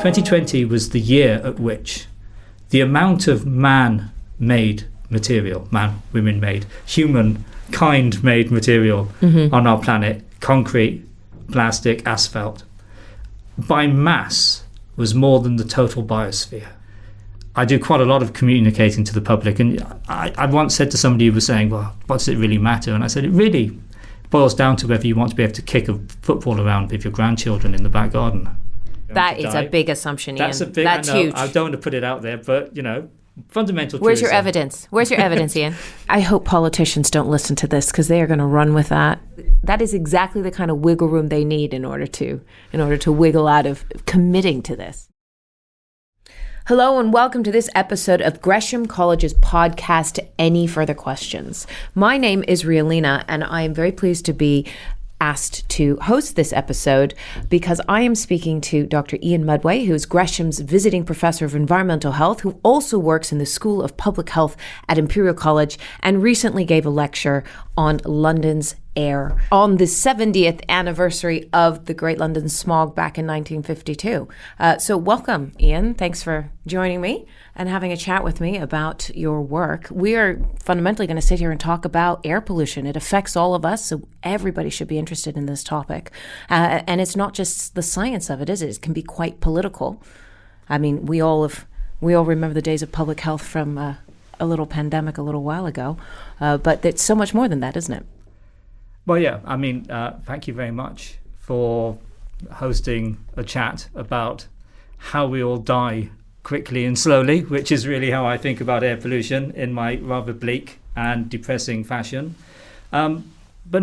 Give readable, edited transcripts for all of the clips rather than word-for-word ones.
2020 was the year at which the amount of man-made material, women-made, humankind-made material on our planet, concrete, plastic, asphalt, by mass was more than the total biosphere. I do quite a lot of communicating to the public, and I once said to somebody who was saying, well, what does it really matter? And I said, it really boils down to whether you want to be able to kick a football around with your grandchildren in the back garden. That is a big assumption, Ian. That's huge. I don't want to put it out there, but, fundamental Where's your evidence? Where's your evidence, Ian? I hope politicians don't listen to this, because they are going to run with that. That is exactly the kind of wiggle room they need in order to wiggle out of committing to this. Hello and welcome to this episode of Gresham College's podcast, Any Further Questions. My name is Ria Lina, and I am very pleased to be asked to host this episode because I am speaking to Dr. Ian Mudway, who is Gresham's visiting professor of environmental health, who also works in the School of Public Health at Imperial College and recently gave a lecture on London's air on the 70th anniversary of the Great London Smog back in 1952. So welcome, Ian. Thanks for joining me and having a chat with me about your work. We are fundamentally going to sit here and talk about air pollution. It affects all of us, so everybody should be interested in this topic. And it's not just the science of it, is it? It can be quite political. I mean, we all remember the days of public health from a little pandemic a little while ago, but it's so much more than that, isn't it? Well, yeah, I mean, thank you very much for hosting a chat about how we all die quickly and slowly, which is really how I think about air pollution in my rather bleak and depressing fashion. But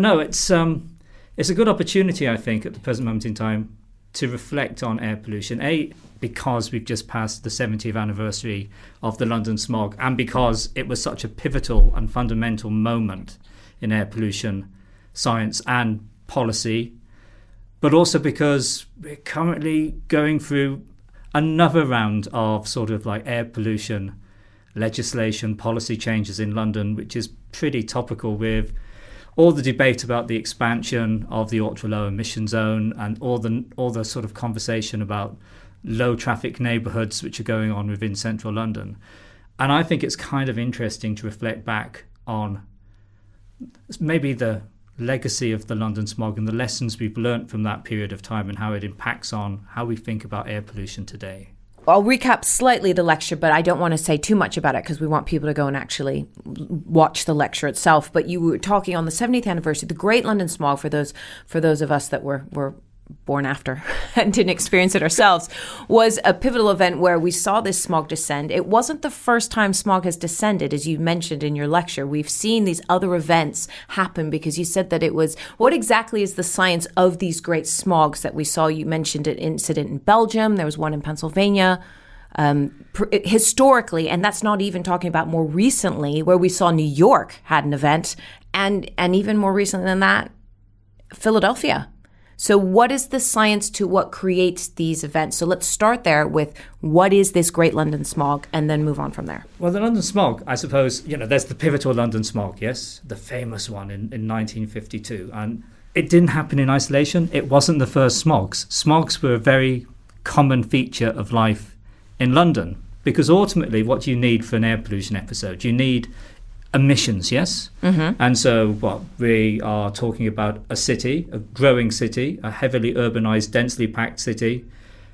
no, it's a good opportunity, I think, at the present moment in time to reflect on air pollution. Because we've just passed the 70th anniversary of the London smog, and because it was such a pivotal and fundamental moment in air pollution science and policy, but also because we're currently going through another round of sort of like air pollution legislation, policy changes in London, which is pretty topical with all the debate about the expansion of the ultra-low emission zone and all the sort of conversation about low traffic neighbourhoods which are going on within central London. And I think it's kind of interesting to reflect back on maybe the legacy of the London smog and the lessons we've learnt from that period of time and how it impacts on how we think about air pollution today. I'll recap slightly the lecture, but I don't want to say too much about it because we want people to go and actually watch the lecture itself. But you were talking on the 70th anniversary, the Great London Smog, for those of us that were born after and didn't experience it ourselves, was a pivotal event where we saw this smog descend. It wasn't the first time smog has descended, as you mentioned in your lecture. We've seen these other events happen because you said that it was, what exactly is the science of these great smogs that we saw? You mentioned an incident in Belgium. There was one in Pennsylvania. Historically, and that's not even talking about more recently, where we saw New York had an event, and even more recently than that, Philadelphia. So what is the science to what creates these events? So let's start there with what is this Great London Smog and then move on from there. Well, the London Smog, I suppose, there's the pivotal London Smog, yes, the famous one in 1952. And it didn't happen in isolation. It wasn't the first smogs. Smogs were a very common feature of life in London because ultimately what you need for an air pollution episode, you need emissions, yes? Mm-hmm. And so we are talking about a city, a growing city, a heavily urbanized, densely packed city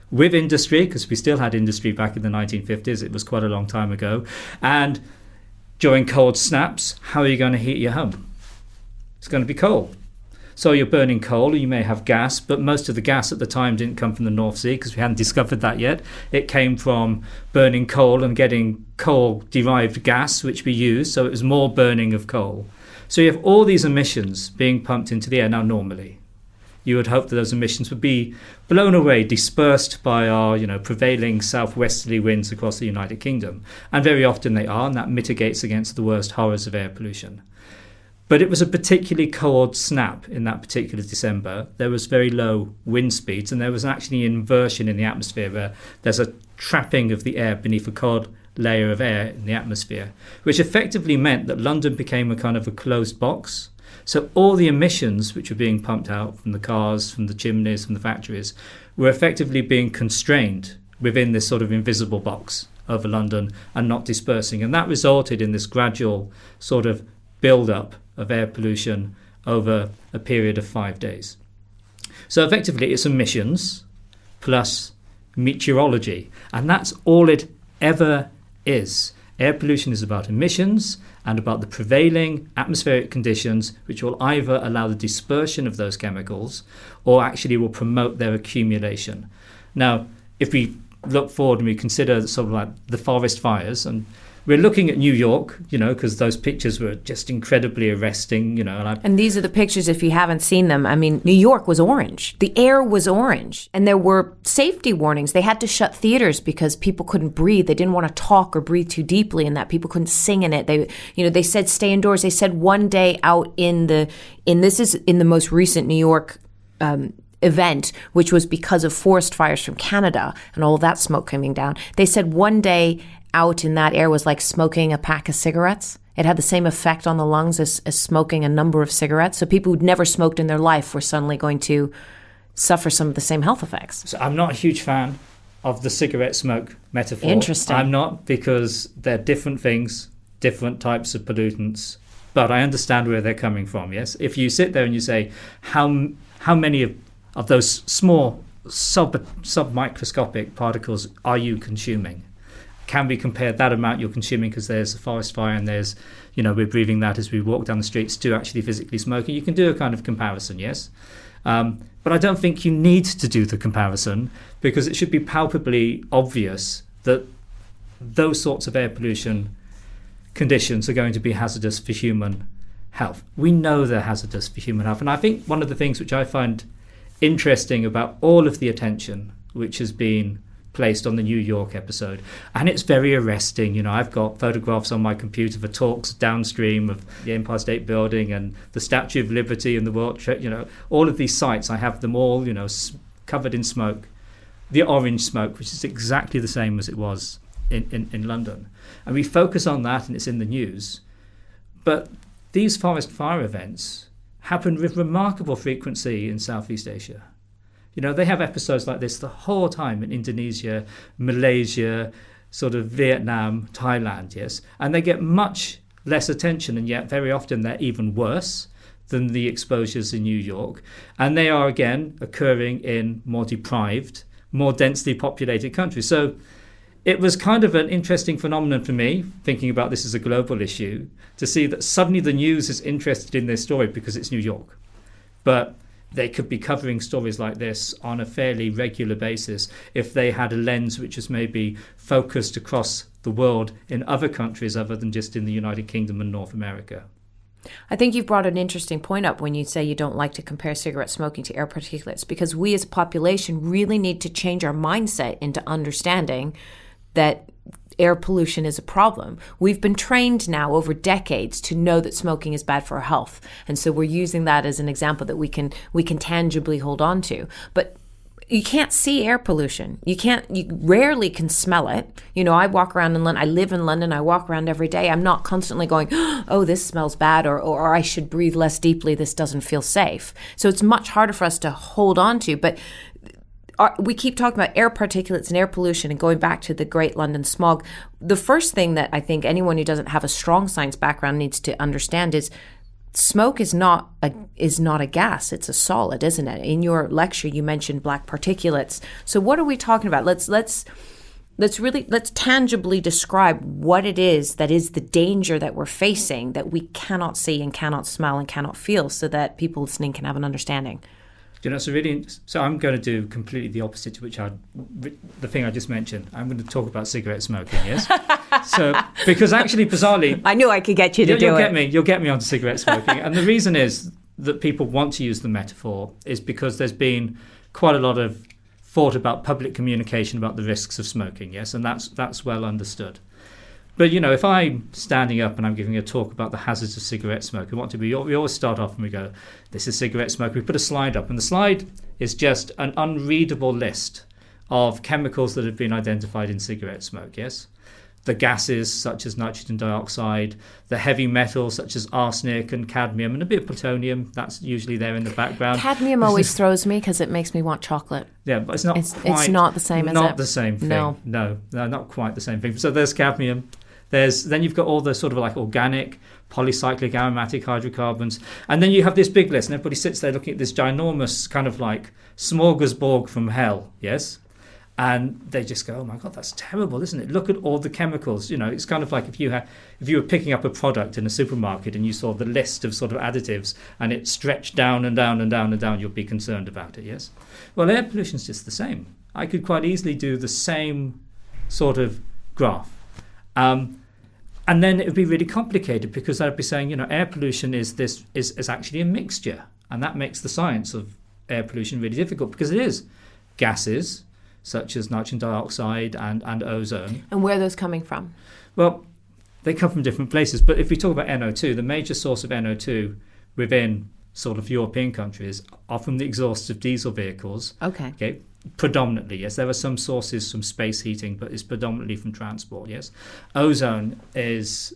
with industry, because we still had industry back in the 1950s. It was quite a long time ago. And during cold snaps, how are you going to heat your home? It's going to be coal. So you're burning coal, you may have gas, but most of the gas at the time didn't come from the North Sea because we hadn't discovered that yet. It came from burning coal and getting coal-derived gas, which we use, so it was more burning of coal. So you have all these emissions being pumped into the air. Now, normally, you would hope that those emissions would be blown away, dispersed by our prevailing southwesterly winds across the United Kingdom. And very often they are, and that mitigates against the worst horrors of air pollution. But it was a particularly cold snap in that particular December. There was very low wind speeds, and there was actually an inversion in the atmosphere where there's a trapping of the air beneath a cold layer of air in the atmosphere, which effectively meant that London became a kind of a closed box. So all the emissions which were being pumped out from the cars, from the chimneys, from the factories, were effectively being constrained within this sort of invisible box over London and not dispersing. And that resulted in this gradual sort of build-up of air pollution over a period of 5 days. So effectively, it's emissions plus meteorology. And that's all it ever is. Air pollution is about emissions and about the prevailing atmospheric conditions, which will either allow the dispersion of those chemicals or actually will promote their accumulation. Now, if we look forward and we consider sort of like the forest fires, and we're looking at New York, because those pictures were just incredibly arresting, And these are the pictures, if you haven't seen them. I mean, New York was orange. The air was orange. And there were safety warnings. They had to shut theaters because people couldn't breathe. They didn't want to talk or breathe too deeply, and that people couldn't sing in it. They said stay indoors. They said one day out this is in the most recent New York event, which was because of forest fires from Canada and all that smoke coming down. They said one day out in that air was like smoking a pack of cigarettes. It had the same effect on the lungs as smoking a number of cigarettes. So people who'd never smoked in their life were suddenly going to suffer some of the same health effects. So I'm not a huge fan of the cigarette smoke metaphor. Interesting. I'm not, because they're different things, different types of pollutants. But I understand where they're coming from, yes? If you sit there and you say, how many of those small submicroscopic particles are you consuming? Can we compare that amount you're consuming, because there's a forest fire and there's, we're breathing that as we walk down the streets, to actually physically smoking? You can do a kind of comparison, yes? But I don't think you need to do the comparison, because it should be palpably obvious that those sorts of air pollution conditions are going to be hazardous for human health. We know they're hazardous for human health. And I think one of the things which I find interesting about all of the attention which has been placed on the New York episode, and it's very arresting. I've got photographs on my computer for talks downstream of the Empire State Building and the Statue of Liberty and the World Trade. All of these sites, I have them all, covered in smoke. The orange smoke, which is exactly the same as it was in London. And we focus on that, and it's in the news. But these forest fire events happen with remarkable frequency in Southeast Asia. They have episodes like this the whole time in Indonesia, Malaysia, sort of Vietnam, Thailand, yes? And they get much less attention, and yet very often they're even worse than the exposures in New York. And they are, again, occurring in more deprived, more densely populated countries. So it was kind of an interesting phenomenon for me, thinking about this as a global issue, to see that suddenly the news is interested in this story because it's New York. But they could be covering stories like this on a fairly regular basis if they had a lens which was maybe focused across the world in other countries other than just in the United Kingdom and North America. I think you've brought an interesting point up when you say you don't like to compare cigarette smoking to air particulates, because we as a population really need to change our mindset into understanding that air pollution is a problem. We've been trained now over decades to know that smoking is bad for our health. And so we're using that as an example that we can tangibly hold on to. But you can't see air pollution. You rarely can smell it. I walk around in London. I live in London. I walk around every day. I'm not constantly going, oh, this smells bad, or I should breathe less deeply. This doesn't feel safe. So it's much harder for us to hold on to. But we keep talking about air particulates and air pollution and going back to the Great London Smog. The first thing that I think anyone who doesn't have a strong science background needs to understand is smoke is not a gas. It's a solid, isn't it? In your lecture, you mentioned black particulates. So what are we talking about? Let's tangibly describe what it is that is the danger that we're facing, that we cannot see and cannot smell and cannot feel, so that people listening can have an understanding. So I'm going to do completely the opposite to the thing I just mentioned. I'm going to talk about cigarette smoking, yes? So, because actually, bizarrely, I knew I could get you to do it. You'll get me onto cigarette smoking. And the reason is that people want to use the metaphor is because there's been quite a lot of thought about public communication about the risks of smoking, yes? And that's well understood. But, if I'm standing up and I'm giving a talk about the hazards of cigarette smoke, we always start off and we go, this is cigarette smoke. We put a slide up, and the slide is just an unreadable list of chemicals that have been identified in cigarette smoke, yes? the gases such as nitrogen dioxide, the heavy metals such as arsenic and cadmium, and a bit of plutonium. That's usually there in the background. Cadmium always throws me because it makes me want chocolate. Yeah, but it's not It's not the same, is it? Not the same thing. No, not quite the same thing. So there's cadmium. Then you've got all the sort of like organic, polycyclic, aromatic hydrocarbons. And then you have this big list, and everybody sits there looking at this ginormous kind of like smorgasbord from hell, yes? And they just go, oh my God, that's terrible, isn't it? Look at all the chemicals. It's kind of like if you were picking up a product in a supermarket and you saw the list of sort of additives and it stretched down and down and down and down, you'll be concerned about it, yes? Well, air pollution's just the same. I could quite easily do the same sort of graph. And then it would be really complicated because I'd be saying, air pollution is actually a mixture. And that makes the science of air pollution really difficult because it is gases, such as nitrogen dioxide and ozone. And where are those coming from? Well, they come from different places. But if we talk about NO2, the major source of NO2 within sort of European countries are from the exhausts of diesel vehicles. Okay. Predominantly, yes. There are some sources from space heating, but it's predominantly from transport, yes. Ozone is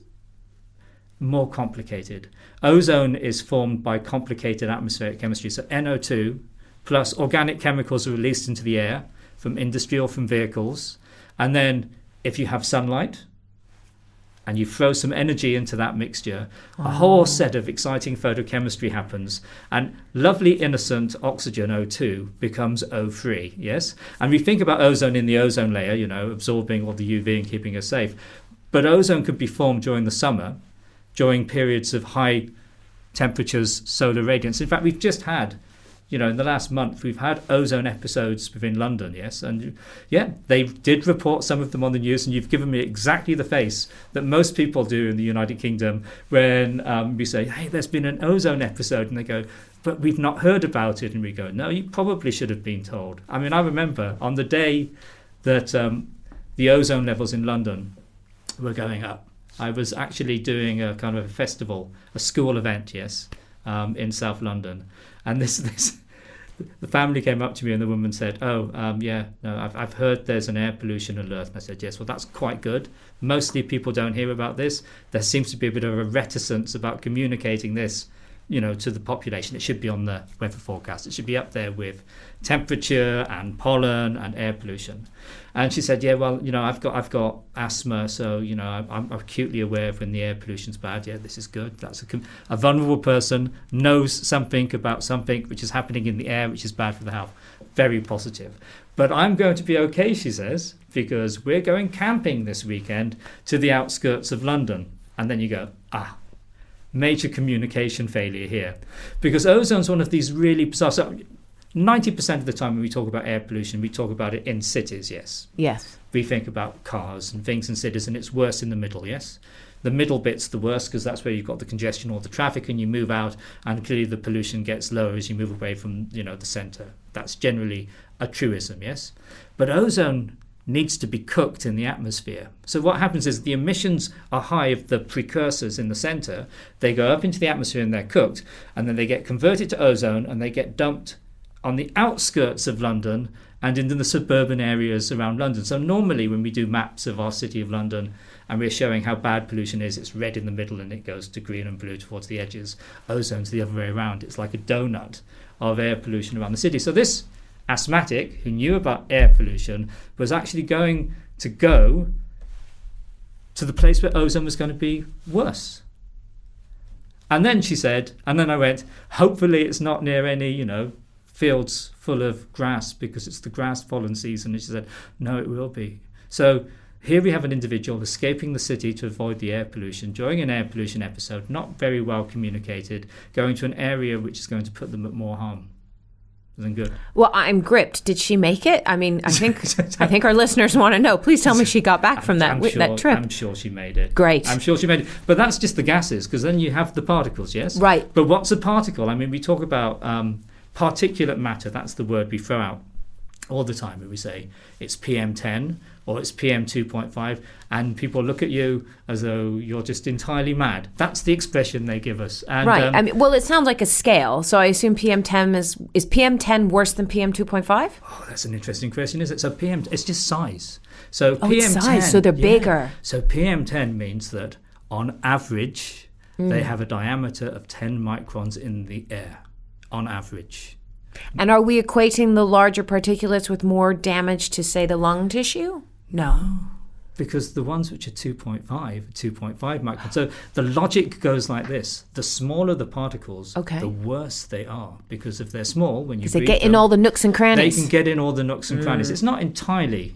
more complicated. Ozone is formed by complicated atmospheric chemistry. So NO2 plus organic chemicals are released into the air from industry or from vehicles. And then if you have sunlight and you throw some energy into that mixture, a whole set of exciting photochemistry happens. And lovely, innocent oxygen, O2, becomes O3, yes? And we think about ozone in the ozone layer, absorbing all the UV and keeping us safe. But ozone could be formed during the summer, during periods of high temperatures, solar radiance. In fact, we've just had, in the last month, we've had ozone episodes within London, yes? And they did report some of them on the news, and you've given me exactly the face that most people do in the United Kingdom when we say, hey, there's been an ozone episode, and they go, but we've not heard about it. And we go, no, you probably should have been told. I mean, I remember on the day that the ozone levels in London were going up, I was actually doing a kind of a festival, a school event, yes, in South London. And the family came up to me and the woman said, I've heard there's an air pollution alert. And I said, yes, well, that's quite good. Mostly people don't hear about this. There seems to be a bit of a reticence about communicating this, to the population. It should be on the weather forecast. It should be up there with temperature and pollen and air pollution. And she said, yeah, well, I've got asthma, so, I'm acutely aware of when the air pollution's bad. Yeah, this is good. That's a vulnerable person knows something about something which is happening in the air, which is bad for the health. Very positive. But I'm going to be okay, she says, because we're going camping this weekend to the outskirts of London. And then you go, major communication failure here. Because ozone's one of these really bizarre... So 90% of the time when we talk about air pollution, we talk about it in cities, yes? Yes. We think about cars and things in cities, and it's worse in the middle, yes? The middle bit's the worst because that's where you've got the congestion or the traffic, and you move out, and clearly the pollution gets lower as you move away from, the centre. That's generally a truism, yes? But ozone needs to be cooked in the atmosphere. So what happens is the emissions are high of the precursors in the centre. They go up into the atmosphere and they're cooked, and then they get converted to ozone and they get dumped on the outskirts of London and into the suburban areas around London. So normally when we do maps of our city of London and we're showing how bad pollution is, it's red in the middle and it goes to green and blue towards the edges. Ozone's the other way around. It's like a donut of air pollution around the city. So this asthmatic who knew about air pollution was actually going to go to the place where ozone was going to be worse. And then she said, and then I went, hopefully it's not near any, fields full of grass because it's the grass pollen season. And she said, no, it will be. So here we have an individual escaping the city to avoid the air pollution during an air pollution episode, not very well communicated, going to an area which is going to put them at more harm than good. Well, I'm gripped. Did she make it? I mean, I think our listeners want to know. Please tell me she got back from that trip. I'm sure she made it. Great. I'm sure she made it. But that's just the gases, because then you have the particles, yes? Right. But what's a particle? I mean, we talk about particulate matter. That's the word we throw out all the time. We say it's PM10 or it's PM2.5, and people look at you as though you're just entirely mad. That's the expression they give us. And, right. I mean, well, it sounds like a scale. So I assume PM10 is PM10 worse than PM2.5? Oh, that's an interesting question, is it? So PM, it's just size. So PM10, it's size, so they're bigger. So PM10 means that on average, they have a diameter of 10 microns in the air, on average. And are we equating the larger particulates with more damage to, say, the lung tissue? No. Because the ones which are 2.5 microns. So the logic goes like this. The smaller the particles, the worse they are. Because if they're small, when you breathe they get in all the nooks and crannies. They can get in all the nooks and crannies. It's not entirely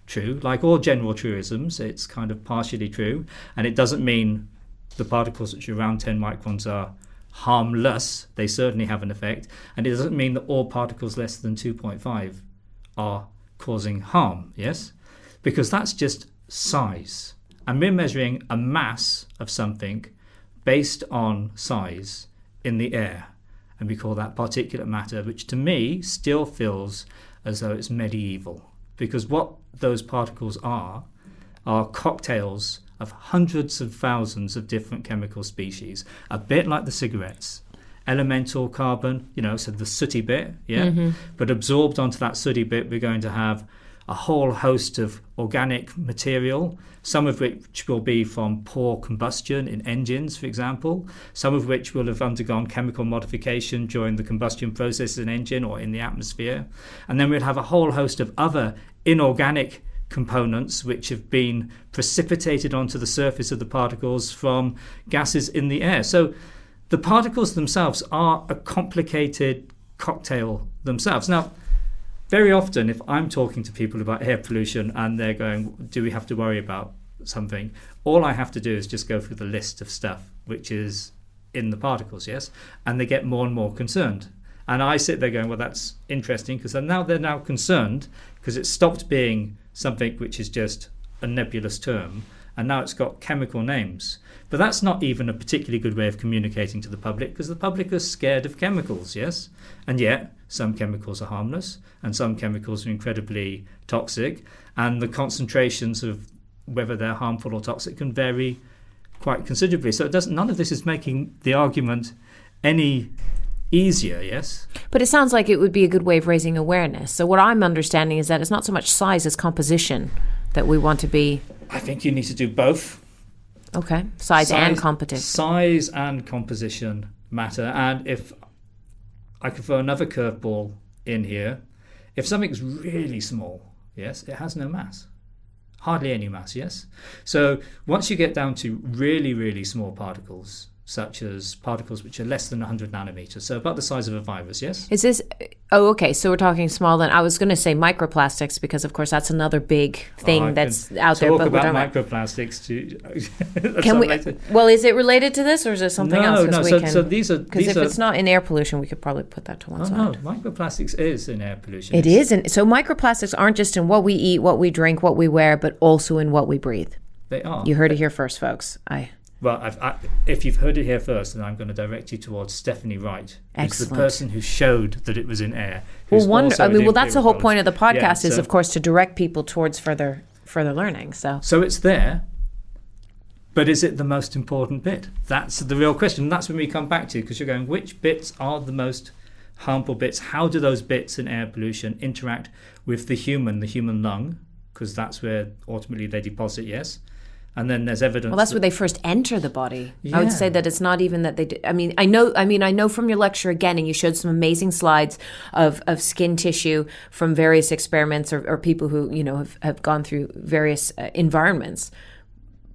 true. Like all general truisms, it's kind of partially true. And it doesn't mean the particles which are around 10 microns are harmless. They certainly have an effect. And it doesn't mean that all particles less than 2.5 are causing harm, yes? Because that's just size. And we're measuring a mass of something based on size in the air. And we call that particulate matter, which to me still feels as though it's medieval. Because what those particles are cocktails of hundreds of thousands of different chemical species, a bit like the cigarettes. Elemental carbon, so the sooty bit, but absorbed onto that sooty bit, we're going to have a whole host of organic material, some of which will be from poor combustion in engines, for example, some of which will have undergone chemical modification during the combustion process in an engine or in the atmosphere. And then we'll have a whole host of other inorganic components which have been precipitated onto the surface of the particles from gases in the air. So the particles themselves are a complicated cocktail themselves. Now, very often, if I'm talking to people about air pollution and they're going, do we have to worry about something? All I have to do is just go through the list of stuff which is in the particles, yes? And they get more and more concerned. And I sit there going, well, that's interesting, because they're now concerned because it's stopped being something which is just a nebulous term, and now it's got chemical names. But that's not even a particularly good way of communicating to the public, because the public are scared of chemicals, yes? And yet, some chemicals are harmless, and some chemicals are incredibly toxic, and the concentrations of whether they're harmful or toxic can vary quite considerably. So none of this is making the argument any easier, yes? But it sounds like it would be a good way of raising awareness. So what I'm understanding is that it's not so much size as composition that we want to be... I think you need to do both. Okay, size and composition. Size and composition matter. And if I could throw another curveball in here, if something's really small, yes, it has no mass. Hardly any mass, yes? So once you get down to really, really small particles, such as particles which are less than 100 nanometers, so about the size of a virus, yes? Is this... Oh, okay, so we're talking small then. I was going to say microplastics, because, of course, that's another big thing that's out there. Talk about microplastics too. Can we... Well, is it related to this, or is it something else? No, so these are... Because if it's not in air pollution, we could probably put that to one side. No, microplastics is in air pollution. It is. And so microplastics aren't just in what we eat, what we drink, what we wear, but also in what we breathe. They are. You heard it here first, folks. Well, if you've heard it here first, then I'm going to direct you towards Stephanie Wright, who's the person who showed that it was in air. Well, that's the whole point of the podcast is, of course, to direct people towards further learning. So it's there, but is it the most important bit? That's the real question. And that's when we come back to, because you're going, which bits are the most harmful bits? How do those bits in air pollution interact with the human lung? Because that's where ultimately they deposit, yes. And then there's evidence. Well, that's where they first enter the body. Yeah. I would say that it's not even that they. I know from your lecture again, and you showed some amazing slides of skin tissue from various experiments or people who have gone through various environments.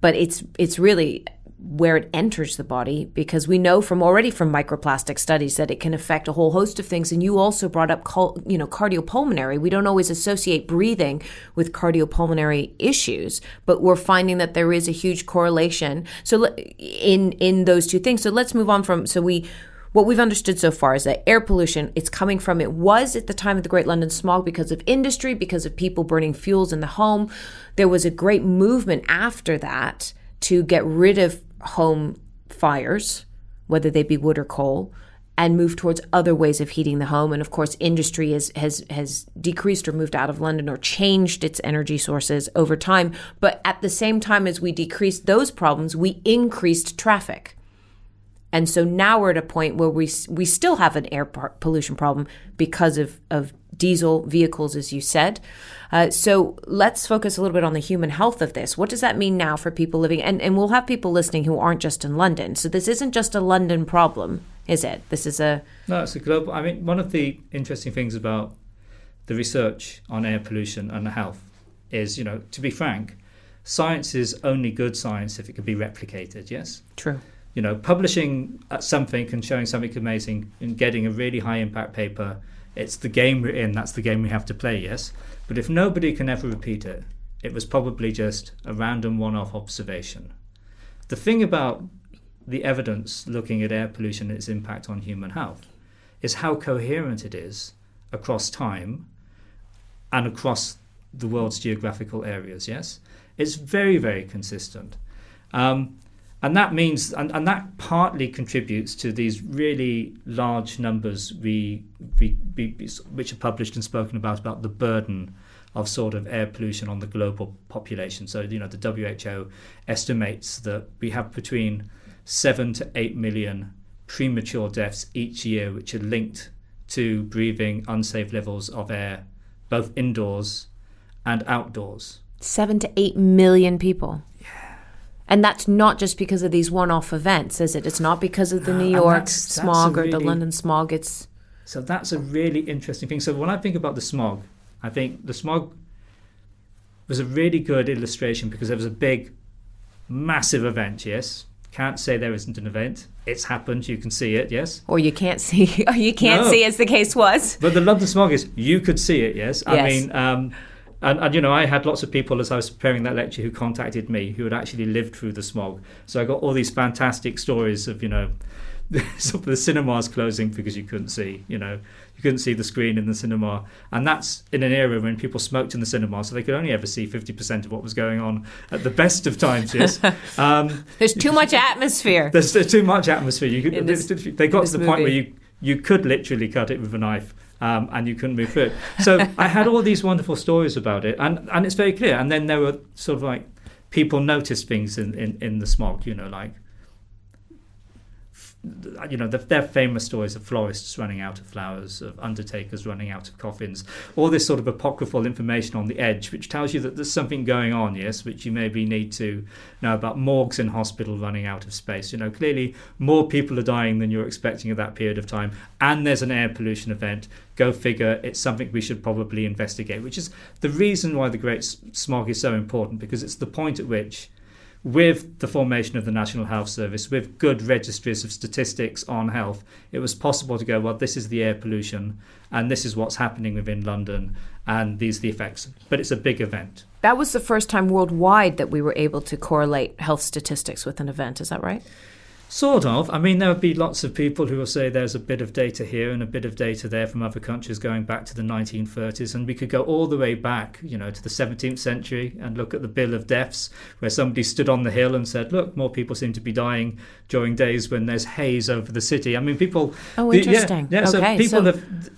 But it's really where it enters the body, because we know from microplastic studies that it can affect a whole host of things. And you also brought up cardiopulmonary. We don't always associate breathing with cardiopulmonary issues, but we're finding that there is a huge correlation. So in those two things. So let's move on from what we've understood so far is that air pollution, it was at the time of the Great London Smog because of industry, because of people burning fuels in the home. There was a great movement after that to get rid of home fires, whether they be wood or coal, and move towards other ways of heating the home. And of course, industry has decreased or moved out of London or changed its energy sources over time. But at the same time as we decreased those problems, we increased traffic. And so now we're at a point where we still have an air pollution problem because of diesel vehicles, as you said. So let's focus a little bit on the human health of this. What does that mean now for people living? And we'll have people listening who aren't just in London. So this isn't just a London problem, is it? This is a... No, it's a global... I mean, one of the interesting things about the research on air pollution and health is, to be frank, science is only good science if it can be replicated, yes? True. Publishing something and showing something amazing and getting a really high impact paper, it's the game we're in, that's the game we have to play, yes? But if nobody can ever repeat it, it was probably just a random one-off observation. The thing about the evidence looking at air pollution and its impact on human health is how coherent it is across time and across the world's geographical areas, yes? It's very, very consistent. And that means, and that partly contributes to these really large numbers which are published and spoken about the burden of sort of air pollution on the global population. So, the WHO estimates that we have between 7 to 8 million premature deaths each year, which are linked to breathing unsafe levels of air, both indoors and outdoors. 7 to 8 million people. And that's not just because of these one-off events, is it? It's not because of the New York smog or the London smog. So that's a really interesting thing. So when I think about the smog, I think the smog was a really good illustration because there was a big, massive event, yes? Can't say there isn't an event. It's happened. You can see it, yes? Or you can't see. Or you can't see, as the case was. But the London smog is, you could see it, yes? Yes. I mean... And I had lots of people as I was preparing that lecture who contacted me who had actually lived through the smog. So I got all these fantastic stories of, sort of the cinemas closing because you couldn't see, you couldn't see the screen in the cinema. And that's in an era when people smoked in the cinema, so they could only ever see 50% of what was going on at the best of times, yes. There's too much atmosphere. There's too much atmosphere. They got to the point where you could literally cut it with a knife. And you couldn't move through it. So I had all these wonderful stories about it, and it's very clear. And then there were sort of like people noticed things in the smog, they're famous stories of florists running out of flowers, of undertakers running out of coffins, all this sort of apocryphal information on the edge, which tells you that there's something going on, yes, which you maybe need to know about. Morgues in hospital running out of space. Clearly more people are dying than you're expecting at that period of time, and there's an air pollution event. Go figure, it's something we should probably investigate, which is the reason why the Great Smog is so important, because it's the point at which, with the formation of the National Health Service, with good registries of statistics on health, it was possible to go, well, this is the air pollution and this is what's happening within London and these are the effects. But it's a big event. That was the first time worldwide that we were able to correlate health statistics with an event. Is that right? Sort of. I mean, there would be lots of people who will say there's a bit of data here and a bit of data there from other countries going back to the 1930s. And we could go all the way back, to the 17th century and look at the bill of deaths where somebody stood on the hill and said, look, more people seem to be dying during days when there's haze over the city. I mean, people... Oh, interesting. Yeah, okay, so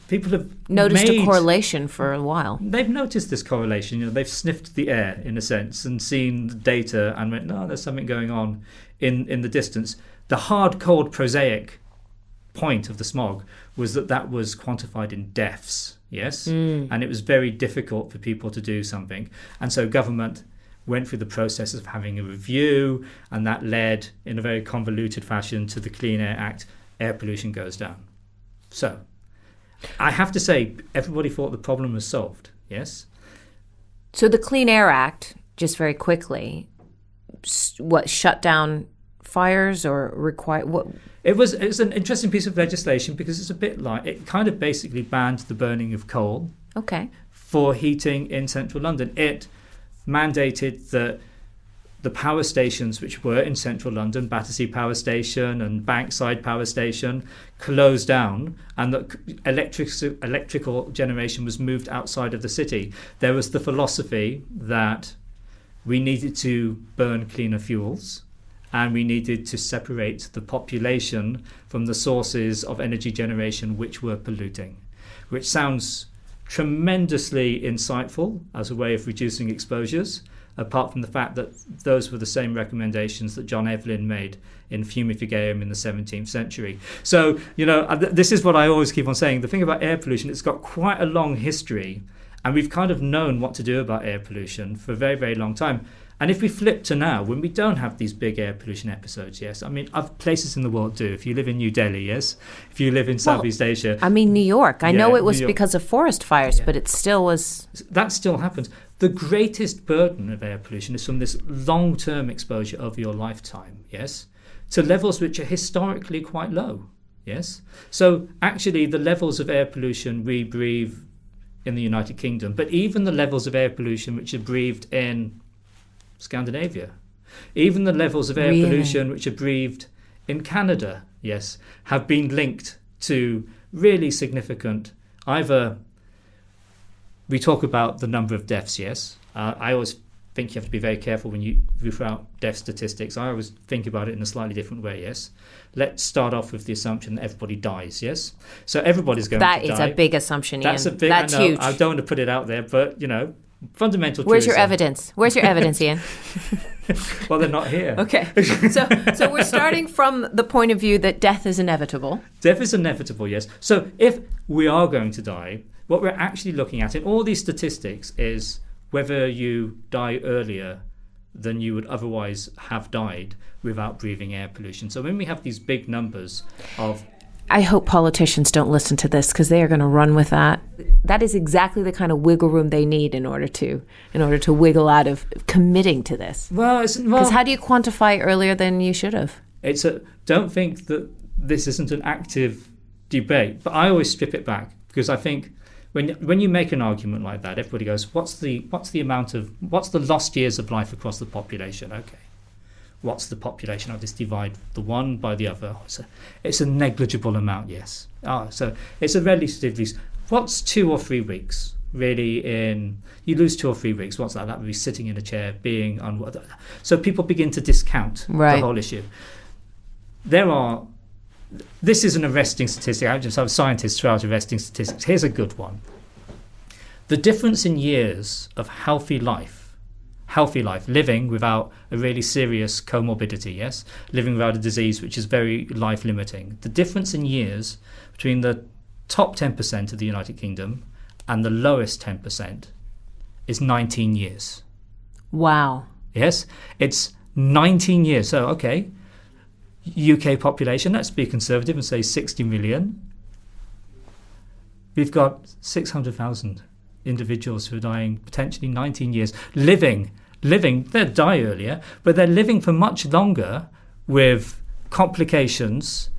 people have noticed a correlation for a while. They've noticed this correlation. They've sniffed the air, in a sense, and seen the data and went, no, there's something going on in the distance. The hard, cold, prosaic point of the smog was that was quantified in deaths, yes? And it was very difficult for people to do something. And so government went through the process of having a review, and that led, in a very convoluted fashion, to the Clean Air Act. Air pollution goes down. So I have to say, everybody thought the problem was solved, yes? So the Clean Air Act, just very quickly, shut down fires or require what? It's an interesting piece of legislation because it's a bit like, it kind of basically banned the burning of coal. Okay. For heating in central London. It mandated that the power stations which were in central London, Battersea Power Station and Bankside Power Station, closed down, and that electrical generation was moved outside of the city. There was the philosophy that we needed to burn cleaner fuels, and we needed to separate the population from the sources of energy generation which were polluting, which sounds tremendously insightful as a way of reducing exposures, apart from the fact that those were the same recommendations that John Evelyn made in Fumificaum in the 17th century. So, this is what I always keep on saying. The thing about air pollution, it's got quite a long history, and we've kind of known what to do about air pollution for a very, very long time. And if we flip to now, when we don't have these big air pollution episodes, yes, I mean, other places in the world do. If you live in New Delhi, yes, if you live in Southeast Asia. I mean, New York. I know it was because of forest fires, but it still was. That still happens. The greatest burden of air pollution is from this long-term exposure over your lifetime, yes, to levels which are historically quite low, yes. So actually, the levels of air pollution we breathe in the United Kingdom, but even the levels of air pollution which are breathed in Scandinavia, even the levels of air pollution which are breathed in Canada, yes, have been linked to really significant, either we talk about the number of deaths, yes. I always think you have to be very careful when you throw out death statistics. I always think about it in a slightly different way, yes. Let's start off with the assumption that everybody dies, yes. So everybody's going to die. That is a big assumption, Ian. That's huge. I don't want to put it out there, but, fundamental Where's your evidence? Where's your evidence, Ian? Well, they're not here. Okay. So we're starting from the point of view that death is inevitable. Death is inevitable, yes. So if we are going to die, what we're actually looking at in all these statistics is whether you die earlier than you would otherwise have died without breathing air pollution. So when we have these big numbers of... I hope politicians don't listen to this because they are going to run with that. That is exactly the kind of wiggle room they need in order to wiggle out of committing to this. Because how do you quantify earlier than you should have? Don't think that this isn't an active debate, but I always strip it back because I think when you make an argument like that, everybody goes, what's the lost years of life across the population? Okay. What's the population? I'll just divide the one by the other. It's a negligible amount, yes. So it's a relatively... What's 2 or 3 weeks? Really, you lose 2 or 3 weeks. What's that? That would be sitting in a chair, being unwell. So people begin to discount the whole issue. This is an arresting statistic. I just have scientists throw out arresting statistics. Here's a good one. The difference in years of healthy life, living without a really serious comorbidity, yes? Living without a disease which is very life-limiting. The difference in years between the top 10% of the United Kingdom and the lowest 10% is 19 years. Wow. Yes? It's 19 years. So, okay, UK population, let's be conservative and say 60 million. We've got 600,000 individuals who are dying potentially 19 years, living, they'll die earlier, but they're living for much longer with complications,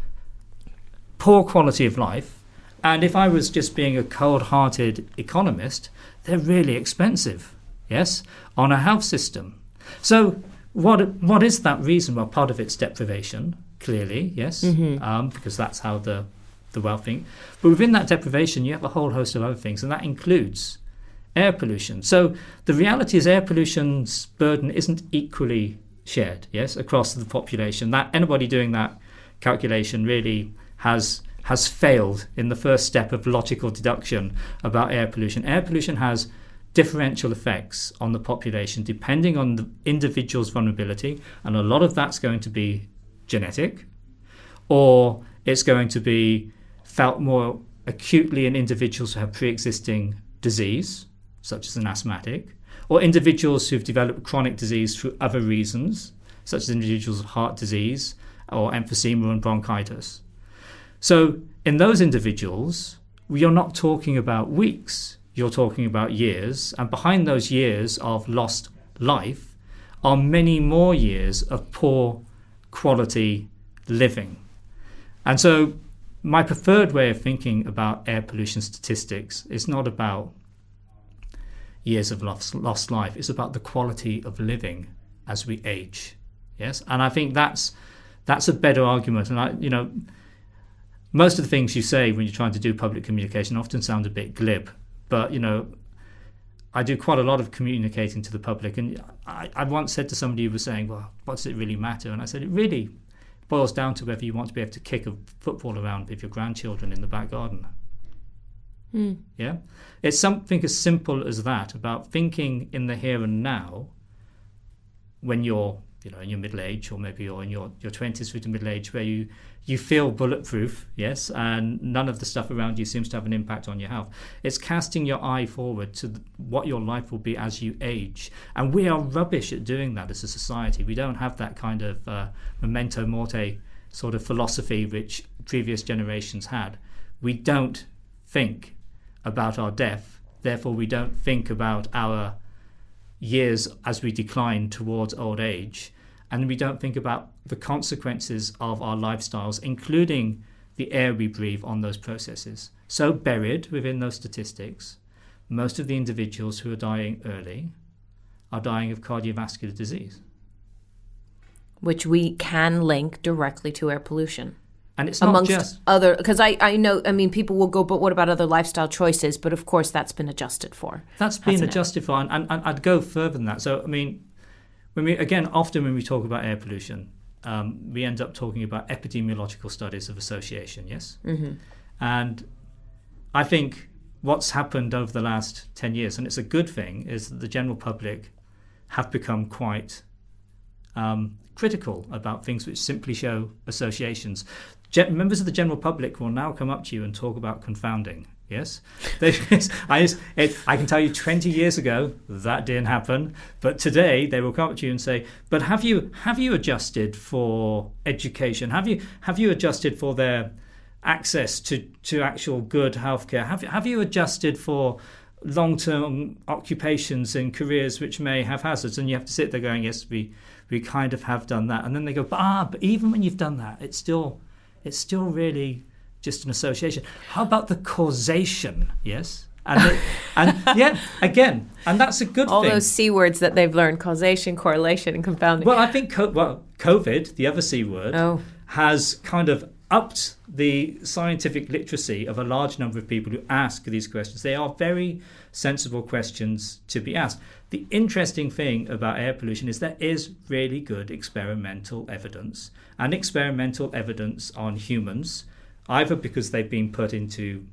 poor quality of life, and if I was just being a cold-hearted economist, they're really expensive, yes, on a health system. So what is that reason? Well, part of it's deprivation, clearly, yes, because that's how the wealth think. But within that deprivation, you have a whole host of other things, and that includes air pollution. So the reality is air pollution's burden isn't equally shared, yes, across the population. That anybody doing that calculation really has failed in the first step of logical deduction about air pollution. Air pollution has differential effects on the population depending on the individual's vulnerability, and a lot of that's going to be genetic, or it's going to be felt more acutely in individuals who have pre-existing disease, such as an asthmatic, or individuals who've developed chronic disease through other reasons, such as individuals with heart disease or emphysema and bronchitis. So in those individuals, you're not talking about weeks, you're talking about years, and behind those years of lost life are many more years of poor quality living. And so my preferred way of thinking about air pollution statistics is not about years of lost life, it's about the quality of living as we age. Yes, and I think that's a better argument. And most of the things you say when you're trying to do public communication often sound a bit glib, but I do quite a lot of communicating to the public, and I once said to somebody who was saying, well, what does it really matter? And I said, it really boils down to whether you want to be able to kick a football around with your grandchildren in the back garden. Yeah, it's something as simple as that, about thinking in the here and now when you're in your middle age, or maybe you're in your 20s through to middle age, where you feel bulletproof, yes, and none of the stuff around you seems to have an impact on your health. It's casting your eye forward to what your life will be as you age. And we are rubbish at doing that as a society. We don't have that kind of memento mori sort of philosophy which previous generations had. We don't think about our death, therefore we don't think about our years as we decline towards old age, and we don't think about the consequences of our lifestyles, including the air we breathe on those processes. So buried within those statistics, most of the individuals who are dying early are dying of cardiovascular disease, which we can link directly to air pollution. And it's not amongst just other, because I know, I mean, people will go, but what about other lifestyle choices? But of course, that's been adjusted for. That's been adjusted for, and I'd go further than that. So, I mean, often when we talk about air pollution, we end up talking about epidemiological studies of association, yes? Mm-hmm. And I think what's happened over the last 10 years, and it's a good thing, is that the general public have become quite critical about things which simply show associations. Members of the general public will now come up to you and talk about confounding. Yes, I can tell you 20 years ago that didn't happen, but today they will come up to you and say, "But have you adjusted for education? Have you adjusted for their access to actual good healthcare? Have you adjusted for long-term occupations and careers which may have hazards?" And you have to sit there going, "Yes, we kind of have done that." And then they go, but even when you've done that, it's still really just an association. How about the causation? Yes. And yeah, again, and that's a good all thing. All those C words that they've learned: causation, correlation, and confounding. Well, I think COVID, the other C word, has kind of upped the scientific literacy of a large number of people who ask these questions. They are very sensible questions to be asked. The interesting thing about air pollution is there is really good experimental evidence, and experimental evidence on humans, either because they've been put into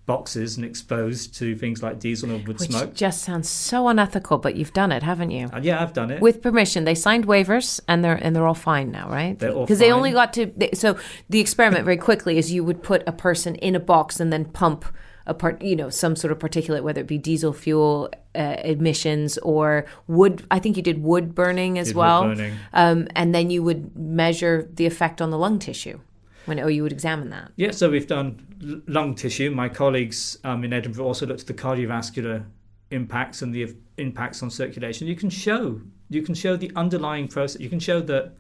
boxes and exposed to things like diesel or wood smoke. Which just sounds so unethical, but you've done it, haven't you? Yeah, I've done it. With permission. They signed waivers, and they're all fine now, right? They're all fine. Because they only got to... So the experiment very quickly is you would put a person in a box and then pump some sort of particulate, whether it be diesel fuel emissions or wood. I think you did wood burning as well. Wood burning. And then you would measure the effect on the lung tissue. You would examine that. Yeah, so we've done lung tissue. My colleagues in Edinburgh also looked at the cardiovascular impacts and the impacts on circulation. You can show the underlying process. You can show that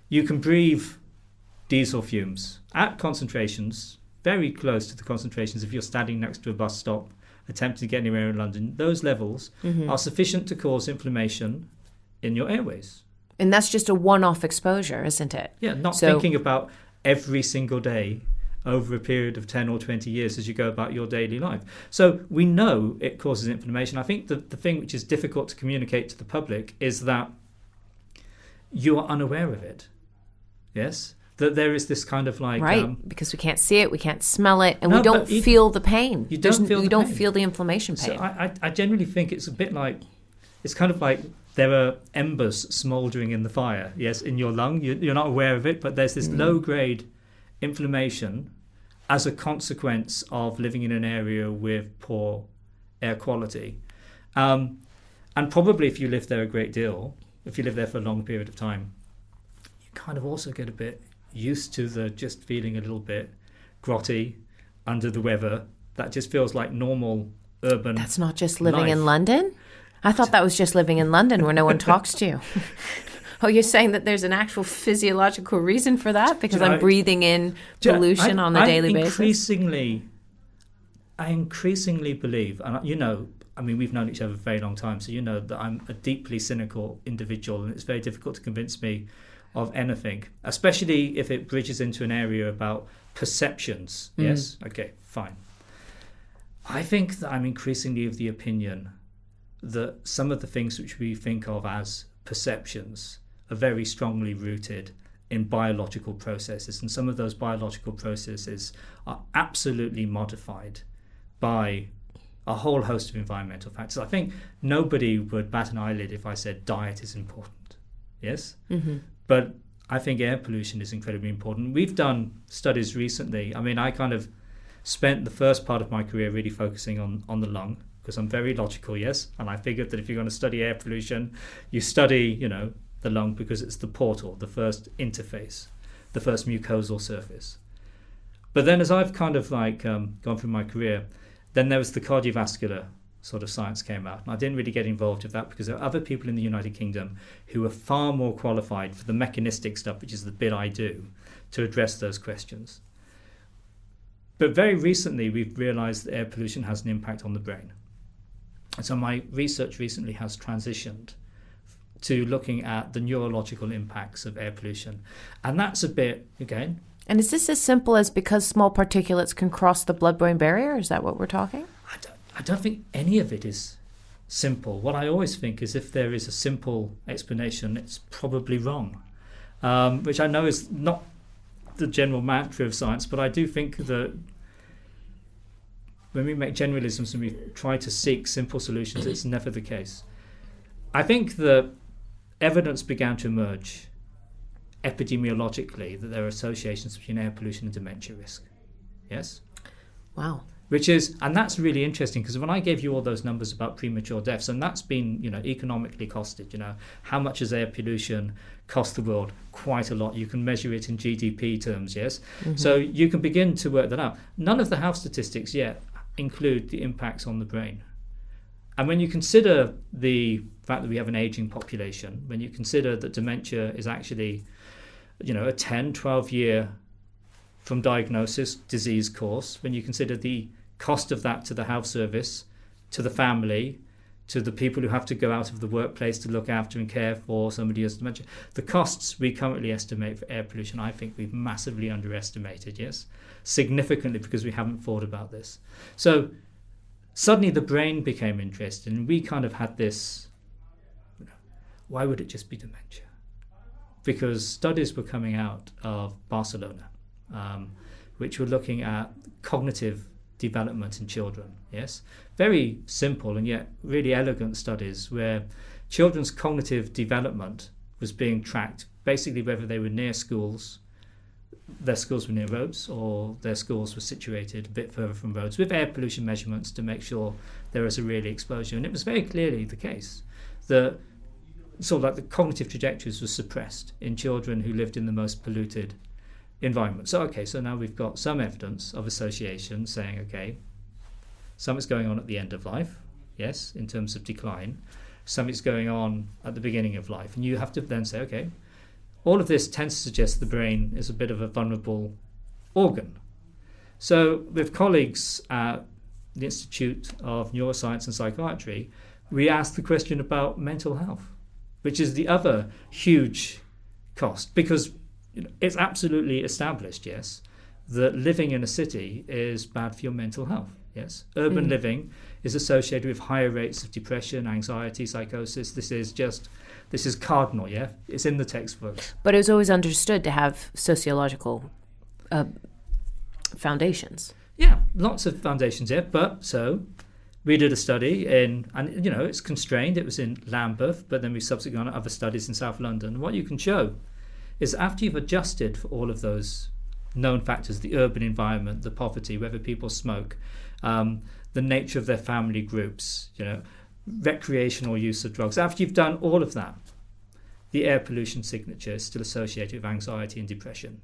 you can breathe diesel fumes at concentrations very close to the concentrations if you're standing next to a bus stop attempting to get anywhere in London. Those levels are sufficient to cause inflammation in your airways. And that's just a one-off exposure, isn't it? Yeah, thinking about every single day over a period of 10 or 20 years as you go about your daily life. So we know it causes inflammation. I think the thing which is difficult to communicate to the public is that you are unaware of it. Yes? That there is this kind of like... Right, because we can't see it, we can't smell it, and we don't feel the pain. You don't feel the inflammation pain. So I generally think it's a bit like... It's kind of like there are embers smouldering in the fire, yes, in your lung. You're not aware of it, but there's this low-grade inflammation as a consequence of living in an area with poor air quality. And probably if you live there a great deal, if you live there for a long period of time, you kind of also get a bit used to the just feeling a little bit grotty, under the weather. That just feels like normal urban That's not just living life. In London? I thought that was just living in London where no one talks to you. Oh, you're saying that there's an actual physiological reason for that? Because I'm breathing in pollution on a daily basis? I increasingly believe, and we've known each other for a very long time, so you know that I'm a deeply cynical individual, and it's very difficult to convince me of anything, especially if it bridges into an area about perceptions. Yes? Okay, fine. I think that I'm increasingly of the opinion that some of the things which we think of as perceptions are very strongly rooted in biological processes, and some of those biological processes are absolutely modified by a whole host of environmental factors. I think nobody would bat an eyelid if I said diet is important, yes? Mm-hmm. But I think air pollution is incredibly important. We've done studies recently. I mean, I kind of spent the first part of my career really focusing on the lung, because I'm very logical, yes? And I figured that if you're going to study air pollution, you study, the lung, because it's the portal, the first interface, the first mucosal surface. But then as I've kind of gone through my career, then there was the cardiovascular sort of science came out. And I didn't really get involved with that because there are other people in the United Kingdom who are far more qualified for the mechanistic stuff, which is the bit I do, to address those questions. But very recently, we've realized that air pollution has an impact on the brain. And so my research recently has transitioned to looking at the neurological impacts of air pollution. And that's a bit, again... And is this as simple as because small particulates can cross the blood-brain barrier? Is that what we're talking? I don't think any of it is simple. What I always think is if there is a simple explanation, it's probably wrong, which I know is not the general mantra of science, but I do think that when we make generalisms and we try to seek simple solutions, it's never the case. I think that evidence began to emerge epidemiologically that there are associations between air pollution and dementia risk. Yes? Wow. And that's really interesting, because when I gave you all those numbers about premature deaths, and that's been, economically costed, how much has air pollution cost the world? Quite a lot. You can measure it in GDP terms, yes? Mm-hmm. So you can begin to work that out. None of the health statistics yet include the impacts on the brain. And when you consider the fact that we have an aging population, when you consider that dementia is actually, a 10, 12-year from diagnosis disease course, when you consider the cost of that to the health service, to the family, to the people who have to go out of the workplace to look after and care for somebody who has dementia, the costs we currently estimate for air pollution, I think we've massively underestimated, yes? Significantly, because we haven't thought about this. So suddenly the brain became interested, and we kind of had this, why would it just be dementia? Because studies were coming out of Barcelona, which were looking at cognitive development in children, yes? Very simple and yet really elegant studies where children's cognitive development was being tracked, basically whether they were near schools, their schools were near roads, or their schools were situated a bit further from roads, with air pollution measurements to make sure there was a real exposure. And it was very clearly the case that the cognitive trajectories were suppressed in children who lived in the most polluted environment. So now we've got some evidence of association saying, something's going on at the end of life, yes, in terms of decline. Something's going on at the beginning of life. And you have to then say, all of this tends to suggest the brain is a bit of a vulnerable organ. So with colleagues at the Institute of Neuroscience and Psychiatry, we asked the question about mental health, which is the other huge cost, because it's absolutely established, yes, that living in a city is bad for your mental health, yes. Urban living is associated with higher rates of depression, anxiety, psychosis. This is cardinal, yeah. It's in the textbooks. But it was always understood to have sociological foundations. Yeah, lots of foundations, yeah. But so we did a study and it's constrained. It was in Lambeth, but then we subsequently done other studies in South London. And what you can show is after you've adjusted for all of those known factors, the urban environment, the poverty, whether people smoke, the nature of their family groups, recreational use of drugs, after you've done all of that, the air pollution signature is still associated with anxiety and depression.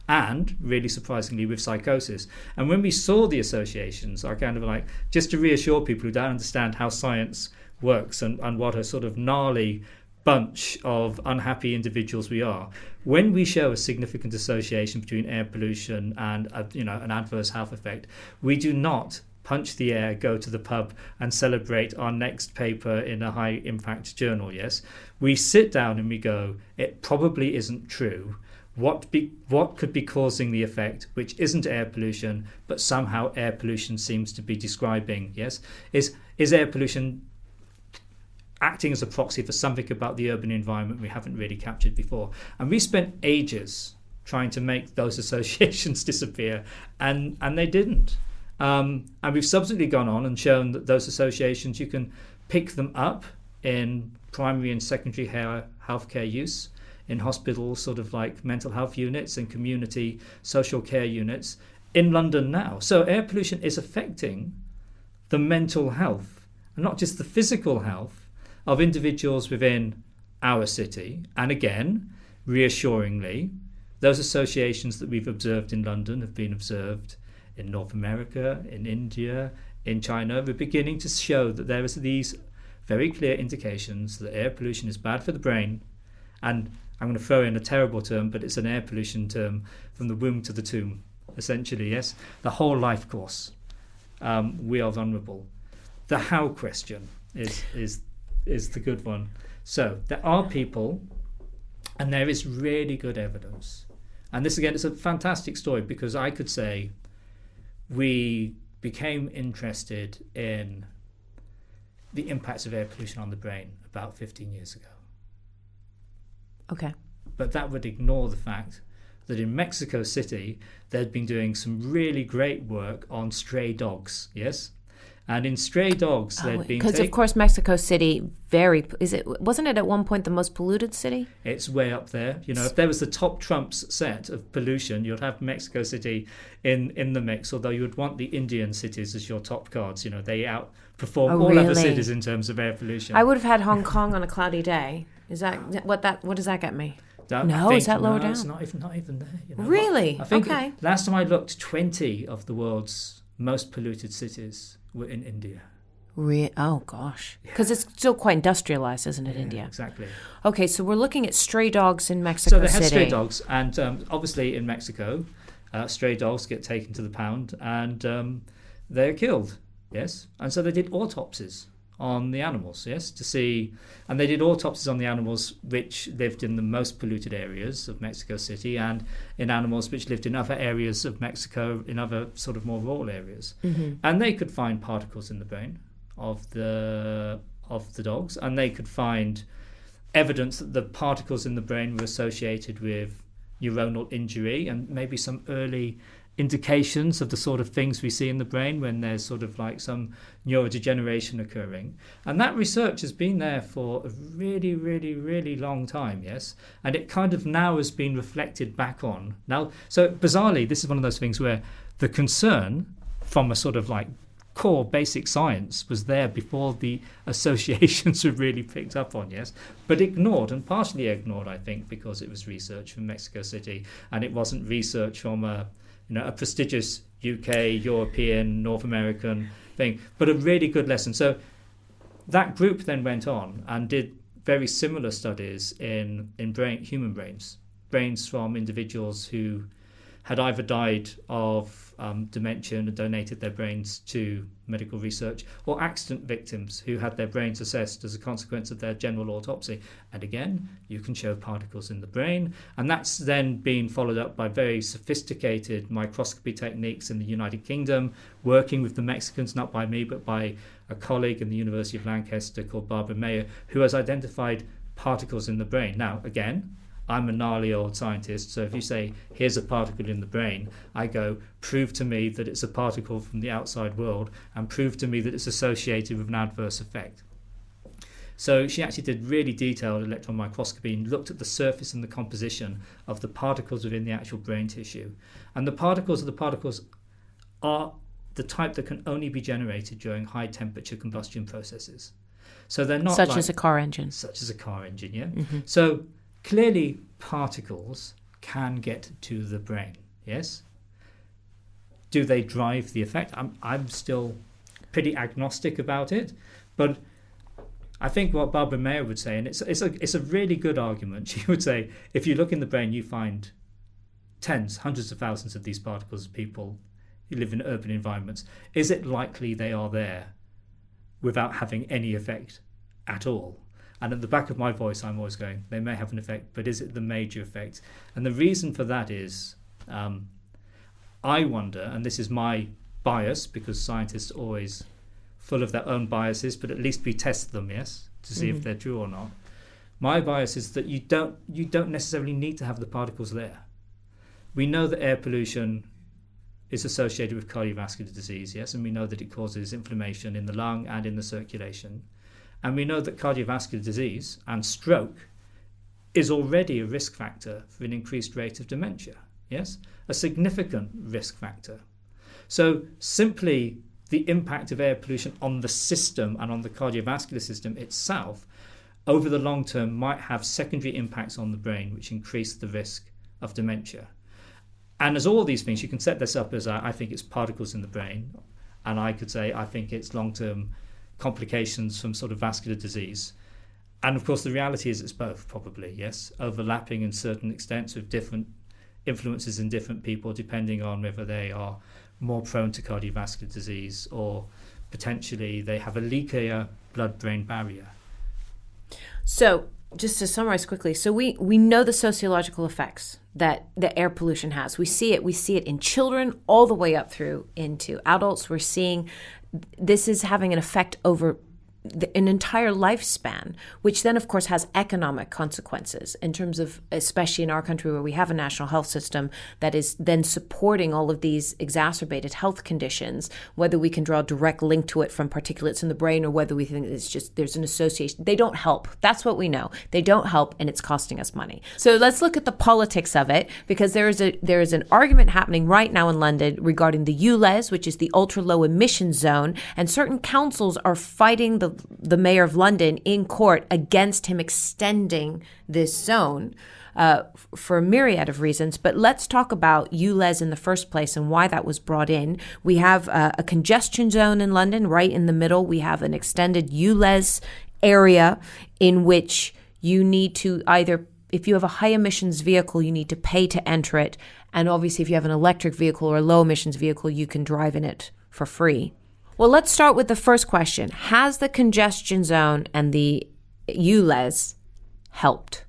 And, really surprisingly, with psychosis. And when we saw the associations, I kind of just to reassure people who don't understand how science works and what a sort of gnarly bunch of unhappy individuals we are, when we show a significant association between air pollution and an adverse health effect, we do not punch the air, go to the pub and celebrate our next paper in a high impact journal, yes? We sit down and we go, it probably isn't true. What could be causing the effect, which isn't air pollution, but somehow air pollution seems to be describing, yes? Is air pollution acting as a proxy for something about the urban environment we haven't really captured before. And we spent ages trying to make those associations disappear, and they didn't. And we've subsequently gone on and shown that those associations, you can pick them up in primary and secondary healthcare use, in hospitals, sort of like mental health units and community social care units in London now. So air pollution is affecting the mental health, and not just the physical health of individuals within our city. And again, reassuringly, those associations that we've observed in London have been observed in North America, in India, in China. We're beginning to show that there is these very clear indications that air pollution is bad for the brain. And I'm going to throw in a terrible term, but it's an air pollution term, from the womb to the tomb, essentially, yes? The whole life course. We are vulnerable. The how question is the good one. So there are people, and there is really good evidence. And this, again, is a fantastic story, because I could say we became interested in the impacts of air pollution on the brain about 15 years ago. Okay. But that would ignore the fact that in Mexico City, they'd been doing some really great work on stray dogs, yes? And in stray dogs, they'd been because of course Mexico City wasn't it at one point the most polluted city? It's way up there. You know, if there was the top trumps set of pollution, you'd have Mexico City in the mix. Although you would want the Indian cities as your top cards. You know, they outperform all other cities in terms of air pollution. I would have had Hong Kong on a cloudy day. Is that what does that get me? Is that lower down? It's not even there. You know? Really? I think okay. Last time I looked, 20 of the world's most polluted cities were in India. Oh, gosh. Because it's still quite industrialized, isn't it, India? Exactly. Okay, so we're looking at stray dogs in Mexico City. So they had stray dogs, and obviously in Mexico, stray dogs get taken to the pound and they're killed, yes? And so they did autopsies on the animals, yes, to see, and they did autopsies on the animals which lived in the most polluted areas of Mexico City and in animals which lived in other areas of Mexico, in other sort of more rural areas. Mm-hmm. And they could find particles in the brain of the dogs, and they could find evidence that the particles in the brain were associated with neuronal injury and maybe some early indications of the sort of things we see in the brain when there's sort of like some neurodegeneration occurring. And that research has been there for a really, really, really long time, yes? And it kind of now has been reflected back on. Now, so bizarrely, this is one of those things where the concern from a sort of like core basic science was there before the associations were really picked up on, yes? But ignored, and partially ignored, I think, because it was research from Mexico City and it wasn't research from a prestigious UK, European, North American thing, but a really good lesson. So that group then went on and did very similar studies in human brains from individuals who had either died of dementia and donated their brains to medical research, or accident victims who had their brains assessed as a consequence of their general autopsy. And again, you can show particles in the brain, and that's then been followed up by very sophisticated microscopy techniques in the United Kingdom, working with the Mexicans, not by me, but by a colleague in the University of Lancaster called Barbara Mayer, who has identified particles in the brain. Now, again, I'm a gnarly old scientist, so if you say, here's a particle in the brain, I go, prove to me that it's a particle from the outside world and prove to me that it's associated with an adverse effect. So she actually did really detailed electron microscopy and looked at the surface and the composition of the particles within the actual brain tissue. And the particles are the type that can only be generated during high temperature combustion processes. So they're not such as a car engine. Such as a car engine, yeah. Mm-hmm. So clearly, particles can get to the brain, yes? Do they drive the effect? I'm still pretty agnostic about it, but I think what Barbara Mayer would say, and it's a really good argument, she would say, if you look in the brain, you find tens, hundreds of thousands of these particles of people who live in urban environments. Is it likely they are there without having any effect at all? And at the back of my voice, I'm always going, they may have an effect, but is it the major effect? And the reason for that is, I wonder, and this is my bias, because scientists always full of their own biases, but at least we test them, yes, to see if they're true or not. My bias is that you don't necessarily need to have the particles there. We know that air pollution is associated with cardiovascular disease, yes, and we know that it causes inflammation in the lung and in the circulation. And we know that cardiovascular disease and stroke is already a risk factor for an increased rate of dementia, yes, a significant risk factor. So simply the impact of air pollution on the system and on the cardiovascular system itself over the long term might have secondary impacts on the brain, which increase the risk of dementia. And as all these things, you can set this up as I think it's particles in the brain, and I could say I think it's long-term complications from sort of vascular disease. And of course, the reality is it's both, probably, yes, overlapping in certain extents with different influences in different people, depending on whether they are more prone to cardiovascular disease or potentially they have a leakier blood-brain barrier. So just to summarize quickly, so we know the sociological effects that the air pollution has. We see it in children all the way up through into adults. We're seeing this is having an effect over an entire lifespan, which then, of course, has economic consequences in terms of, especially in our country where we have a national health system that is then supporting all of these exacerbated health conditions, whether we can draw a direct link to it from particulates in the brain or whether we think it's just there's an association. They don't help. That's what we know. They don't help, and it's costing us money. So let's look at the politics of it, because there is an argument happening right now in London regarding the ULEZ, which is the ultra low emission zone, and certain councils are fighting the mayor of London in court against him extending this zone for a myriad of reasons. But let's talk about ULEZ in the first place and why that was brought in. We have a congestion zone in London right in the middle. We have an extended ULEZ area in which you need to either, if you have a high emissions vehicle, you need to pay to enter it. And obviously, if you have an electric vehicle or a low emissions vehicle, you can drive in it for free. Well, let's start with the first question. Has the congestion zone and the ULEZ helped?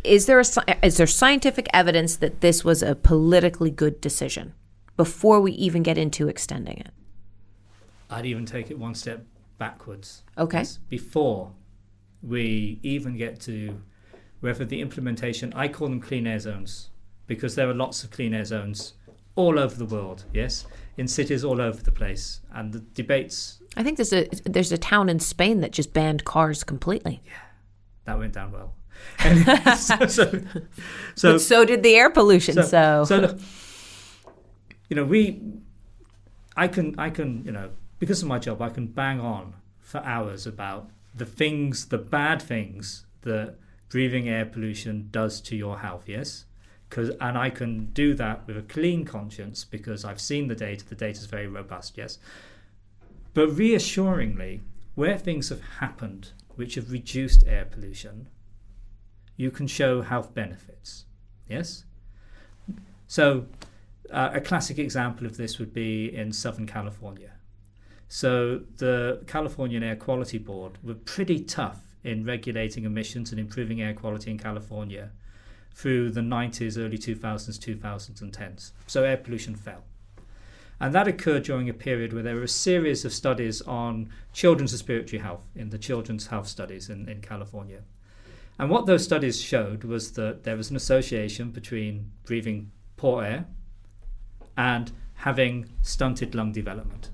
Is there scientific evidence that this was a politically good decision before we even get into extending it? I'd even take it one step backwards. Okay. Yes, before we even get to whether the implementation, I call them clean air zones, because there are lots of clean air zones all over the world, yes, in cities all over the place. And the debates... I think there's a town in Spain that just banned cars completely. Yeah, that went down well. And but so did the air pollution. So look, I can, because of my job, I can bang on for hours about the bad things that breathing air pollution does to your health, yes? And I can do that with a clean conscience because I've seen the data. The data is very robust, yes? But reassuringly, where things have happened which have reduced air pollution, you can show health benefits, yes? So a classic example of this would be in Southern California. So the Californian Air Quality Board were pretty tough in regulating emissions and improving air quality in California through the 90s, early 2000s, 2010s. So air pollution fell. And that occurred during a period where there were a series of studies on children's respiratory health in the Children's Health Studies in California. And what those studies showed was that there was an association between breathing poor air and having stunted lung development.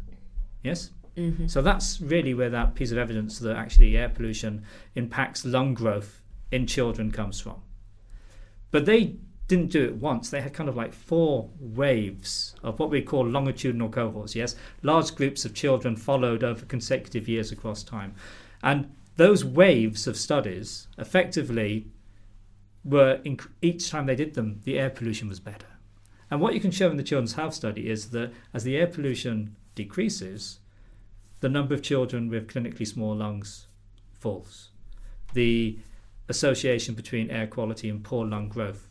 Yes? Mm-hmm. So that's really where that piece of evidence that actually air pollution impacts lung growth in children comes from. But they didn't do it once. They had kind of like 4 waves of what we call longitudinal cohorts, yes? Large groups of children followed over consecutive years across time. And those waves of studies effectively were, each time they did them, the air pollution was better. And what you can show in the Children's Health Study is that as the air pollution decreases, the number of children with clinically small lungs falls. The association between air quality and poor lung growth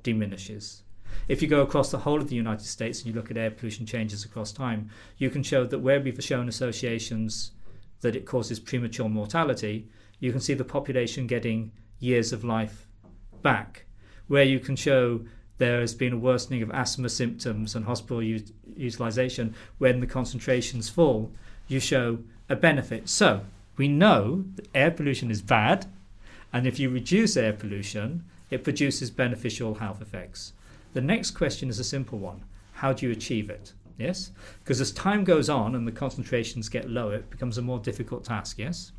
diminishes. If you go across the whole of the United States and you look at air pollution changes across time, you can show that where we've shown associations that it causes premature mortality, you can see the population getting years of life back. Where you can show there has been a worsening of asthma symptoms and hospital utilization when the concentrations fall, you show a benefit. So we know that air pollution is bad, and if you reduce air pollution, it produces beneficial health effects. The next question is a simple one. How do you achieve it? Yes? Because as time goes on and the concentrations get lower, it becomes a more difficult task, yes?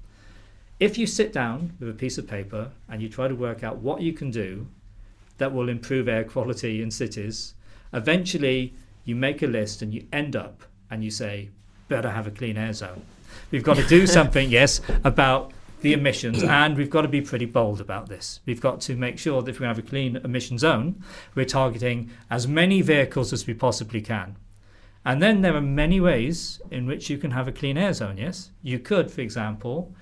If you sit down with a piece of paper and you try to work out what you can do that will improve air quality in cities, eventually you make a list and you end up and you say, better have a clean air zone. We've got to do something, yes, about the emissions, and we've got to be pretty bold about this. We've got to make sure that if we have a clean emission zone, we're targeting as many vehicles as we possibly can. And then there are many ways in which you can have a clean air zone, yes? You could, for example,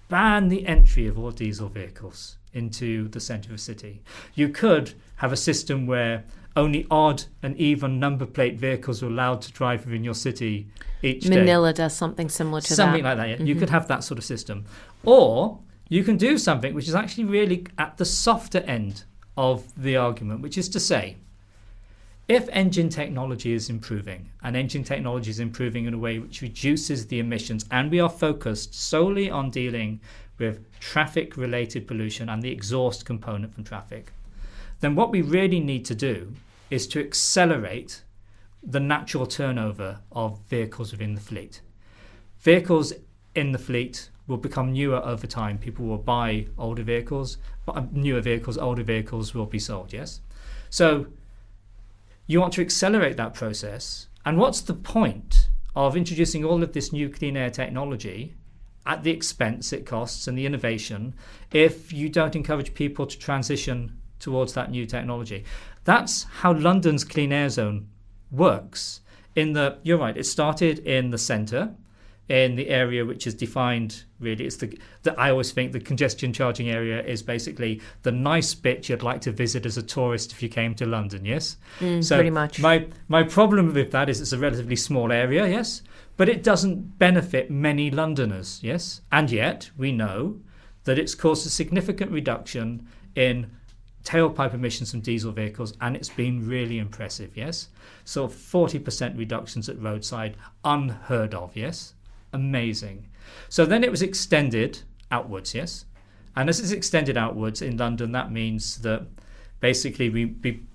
ban the entry of all diesel vehicles into the centre of a city. You could have a system where only odd and even number plate vehicles are allowed to drive within your city each day. Manila does something similar to something that. like that, yeah. Mm-hmm. You could have that sort of system. Or you can do something which is actually really at the softer end of the argument, which is to say, if engine technology is improving, and engine technology is improving in a way which reduces the emissions, and we are focused solely on dealing with traffic-related pollution and the exhaust component from traffic, then what we really need to do is to accelerate the natural turnover of vehicles within the fleet. Vehicles in the fleet will become newer over time. People will buy older vehicles, newer vehicles, older vehicles will be sold, yes? So you want to accelerate that process. And what's the point of introducing all of this new clean air technology at the expense it costs and the innovation if you don't encourage people to transition towards that new technology? That's how London's clean air zone works. You're right, it started in the centre, in the area which is defined, really, it's I always think the congestion charging area is basically the nice bit you'd like to visit as a tourist if you came to London, yes? So pretty much. My problem with that is it's a relatively small area, yes? But it doesn't benefit many Londoners, yes? And yet we know that it's caused a significant reduction in tailpipe emissions from diesel vehicles, and it's been really impressive, yes? So 40% reductions at roadside, unheard of, yes? Amazing. So then it was extended outwards, yes? And as it's extended outwards in London, that means that basically we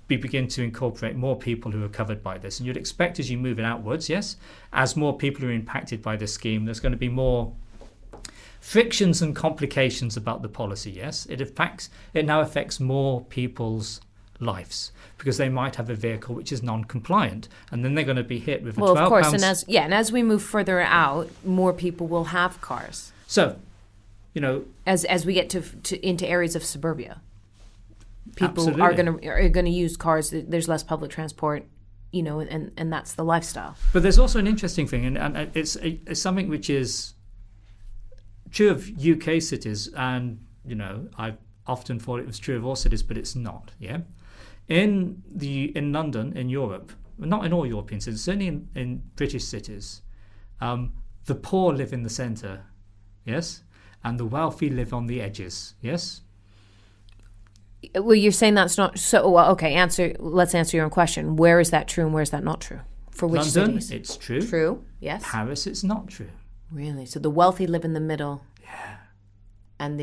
begin to incorporate more people who are covered by this. And you'd expect as you move it outwards, yes, as more people are impacted by this scheme, there's going to be more frictions and complications about the policy, yes? It now affects more people's lives because they might have a vehicle which is non-compliant, and then they're going to be hit with a £12. Of course, and as we move further out, more people will have cars. So, as we get into areas of suburbia, people absolutely. are going to use cars. There's less public transport, and that's the lifestyle. But there's also an interesting thing, and it's something which is true of UK cities, and I've often thought it was true of all cities, but it's not. Yeah, in London, in Europe, not in all European cities, certainly in British cities, the poor live in the centre, yes, and the wealthy live on the edges, yes. Well, you're saying that's not so. Well, okay. Let's answer your own question. Where is that true, and where is that not true? For which London, cities? it's true. True. Yes. Paris, it's not true. Really? So the wealthy live in the middle. Yeah. And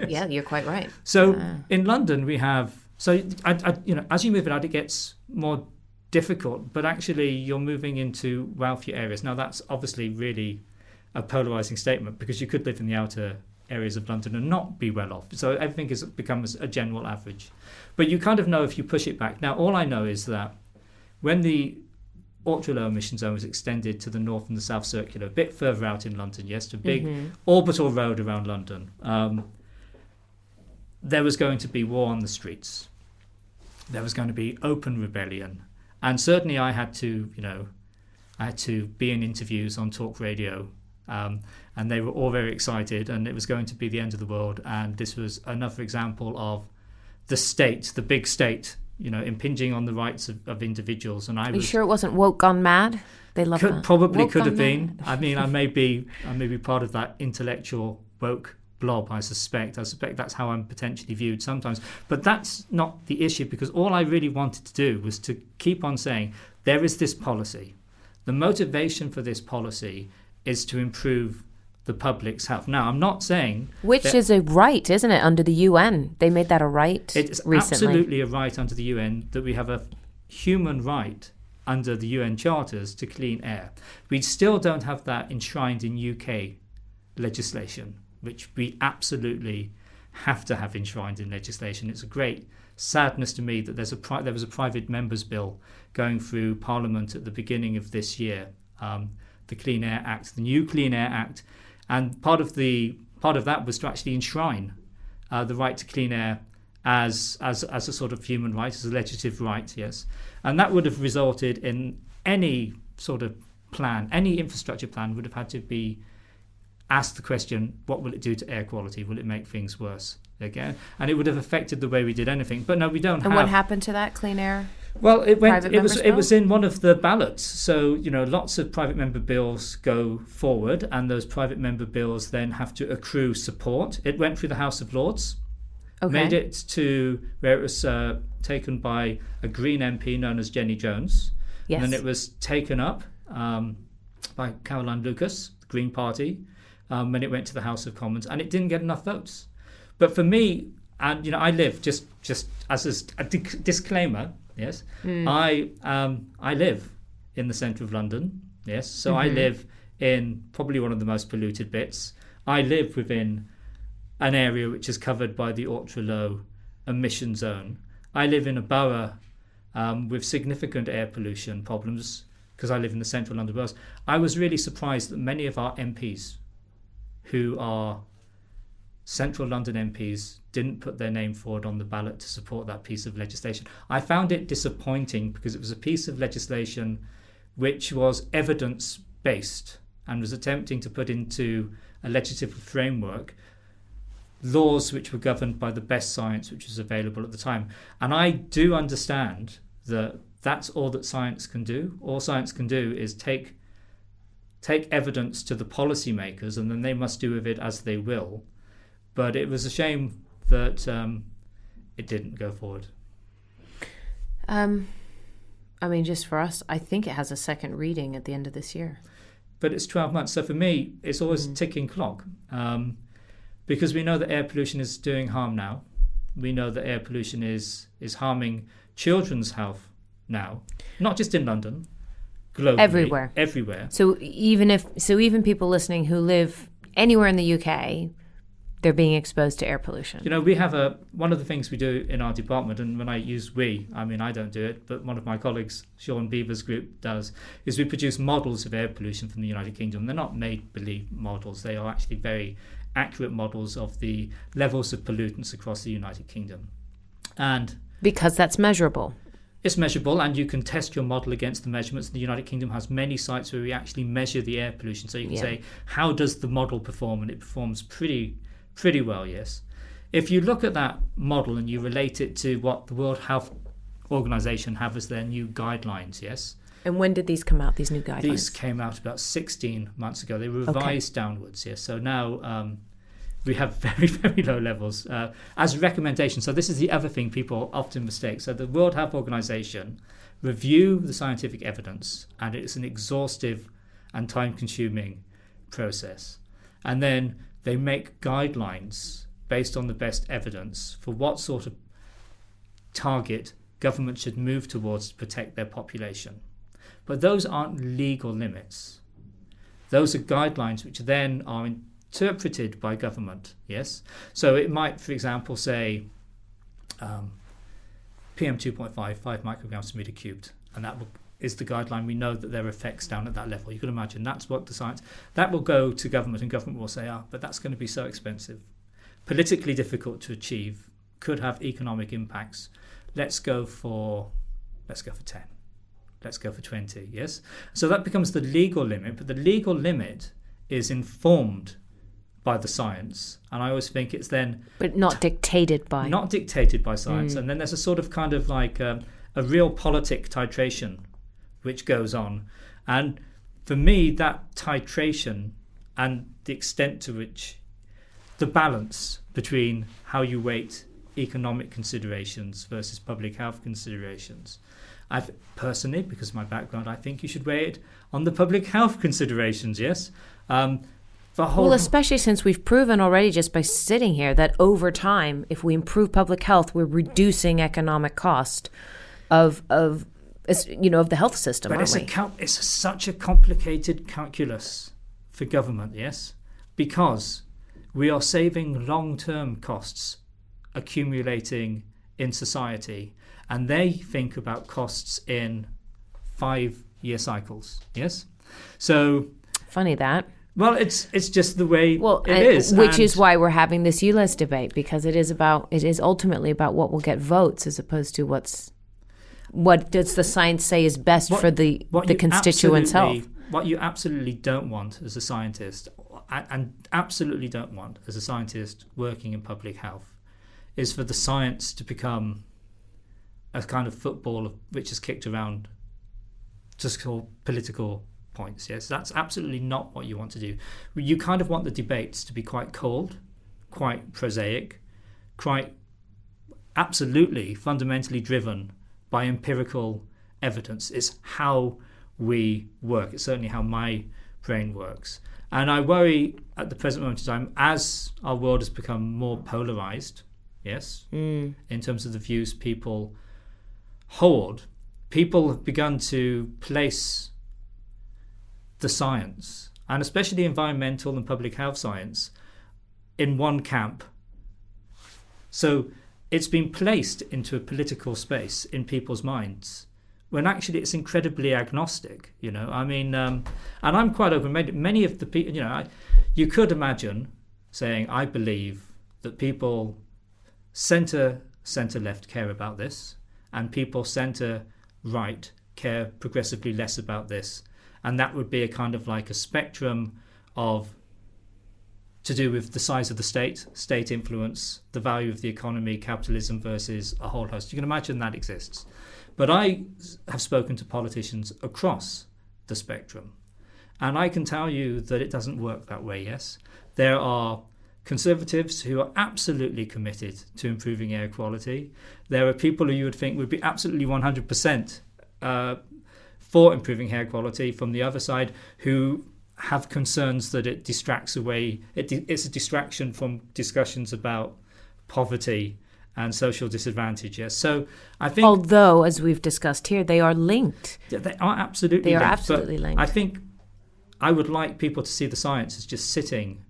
yeah, you're quite right. So in London we have as you move it out, it gets more difficult. But actually, you're moving into wealthier areas. Now that's obviously really a polarizing statement because you could live in the outer areas of London and not be well off. So everything becomes a general average. But you kind of know if you push it back. Now all I know is that when the ultra-low emission zone was extended to the north and the south circular, a bit further out in London, yes, to a big orbital road around London, there was going to be war on the streets. There was going to be open rebellion. And certainly I had to be in interviews on talk radio, and they were all very excited, and it was going to be the end of the world. And this was another example of the state, the big state, impinging on the rights of individuals. And Are you sure it wasn't woke gone mad? They love that. Probably could have been. I mean, I may be part of that intellectual woke blob. I suspect that's how I'm potentially viewed sometimes. But that's not the issue, because all I really wanted to do was to keep on saying there is this policy. The motivation for this policy is to improve the public's health. Now, I'm not saying... Which is a right, isn't it, under the UN? They made that a right It's recently. Absolutely a right under the UN that we have a human right under the UN charters to clean air. We still don't have that enshrined in UK legislation, which we absolutely have to have enshrined in legislation. It's a great sadness to me that there was a private members bill going through Parliament at the beginning of this year, the Clean Air Act, the new Clean Air Act, and part of that was to actually enshrine the right to clean air as a sort of human right, as a legislative right, yes. And that would have resulted in any sort of plan, any infrastructure plan would have had to be asked the question, what will it do to air quality? Will it make things worse again? And it would have affected the way we did anything. But no, we don't have. And what happened to that clean air? Well, it was in one of the ballots. So, lots of private member bills go forward, and those private member bills then have to accrue support. It went through the House of Lords. Okay. Made it to where it was taken by a Green MP known as Jenny Jones. Yes. And then it was taken up by Caroline Lucas, the Green Party, when it went to the House of Commons, and it didn't get enough votes. But for me, and I live just as a disclaimer, yes, I live in the centre of London, yes, so I live in probably one of the most polluted bits. I live within an area which is covered by the ultra-low emission zone. I live in a borough with significant air pollution problems because I live in the central London boroughs. I was really surprised that many of our MPs who are central London MPs didn't put their name forward on the ballot to support that piece of legislation. I found it disappointing because it was a piece of legislation which was evidence-based and was attempting to put into a legislative framework laws which were governed by the best science which was available at the time. And I do understand that that's all that science can do. All science can do is take evidence to the policymakers, and then they must do with it as they will. But it was a shame that it didn't go forward. Just for us, I think it has a second reading at the end of this year. But it's 12 months. So for me, it's always a ticking clock. Because we know that air pollution is doing harm now. We know that air pollution is harming children's health now, not just in London, globally, everywhere. So even people listening who live anywhere in the UK, they're being exposed to air pollution. We have one of the things we do in our department, and when I use I don't do it, but one of my colleagues, Sean Beaver's group, does, is we produce models of air pollution from the United Kingdom. They're not make-believe models. They are actually very accurate models of the levels of pollutants across the United Kingdom. And because that's measurable. It's measurable, and you can test your model against the measurements. The United Kingdom has many sites where we actually measure the air pollution. So you can say, how does the model perform? And it performs pretty well, yes. If you look at that model and you relate it to what the World Health Organization have as their new guidelines, yes. And when did these come out, these new guidelines? These came out about 16 months ago. They were revised downwards, yes. So now we have very, very low levels as a recommendation. So this is the other thing people often mistake. So the World Health Organization review the scientific evidence, and it's an exhaustive and time-consuming process. And then they make guidelines based on the best evidence for what sort of target government should move towards to protect their population. But those aren't legal limits. Those are guidelines which then are interpreted by government, yes? So it might, for example, say PM2.5, 5 micrograms per metre cubed, and that is the guideline. We know that there are effects down at that level. You can imagine that's what the science... That will go to government, and government will say, but that's going to be so expensive, politically difficult to achieve, could have economic impacts. Let's go for 10. Let's go for 20, yes? So that becomes the legal limit, but the legal limit is informed by the science, and I always think it's then... But not dictated by... Not dictated by science, and then there's a sort of kind of like a real politic titration which goes on. And for me, that titration and the extent to which the balance between how you weight economic considerations versus public health considerations, Personally, because of my background, I think you should weigh it on the public health considerations, yes? Well, especially since we've proven already just by sitting here that over time, if we improve public health, we're reducing economic cost of the health system, but aren't we? It's such a complicated calculus for government, yes? Because we are saving long-term costs accumulating in society, and they think about costs in 5-year cycles, yes? So funny that. Well, it's just the way it is. Which is why we're having this ULEZ debate, because it is ultimately about what will get votes as opposed to what does the science say is best for the constituents' health. What you absolutely don't want as a scientist, and absolutely don't want as a scientist working in public health, is for the science to become a kind of football which is kicked around just for political points. Yes, that's absolutely not what you want to do. You kind of want the debates to be quite cold, quite prosaic, quite absolutely fundamentally driven by empirical evidence. It's how we work. It's certainly how my brain works. And I worry at the present moment in time, as our world has become more polarized, yes, in terms of the views people hold, people have begun to place the science, and especially environmental and public health science, in one camp. So it's been placed into a political space in people's minds, when actually it's incredibly agnostic, I mean, and I'm quite open. Many of the people, you could imagine saying, I believe that people centre-left care about this, and people centre-right care progressively less about this. And that would be a kind of like a spectrum to do with the size of the state influence, the value of the economy, capitalism versus a whole host. You can imagine that exists. But I have spoken to politicians across the spectrum, and I can tell you that it doesn't work that way, yes? There are Conservatives who are absolutely committed to improving air quality. There are people who you would think would be absolutely 100% for improving air quality from the other side, who have concerns that it distracts away. It's a distraction from discussions about poverty and social disadvantage. Yes, so I think, although as we've discussed here, they are linked. They are absolutely. Linked. I think I would like people to see the science as just sitting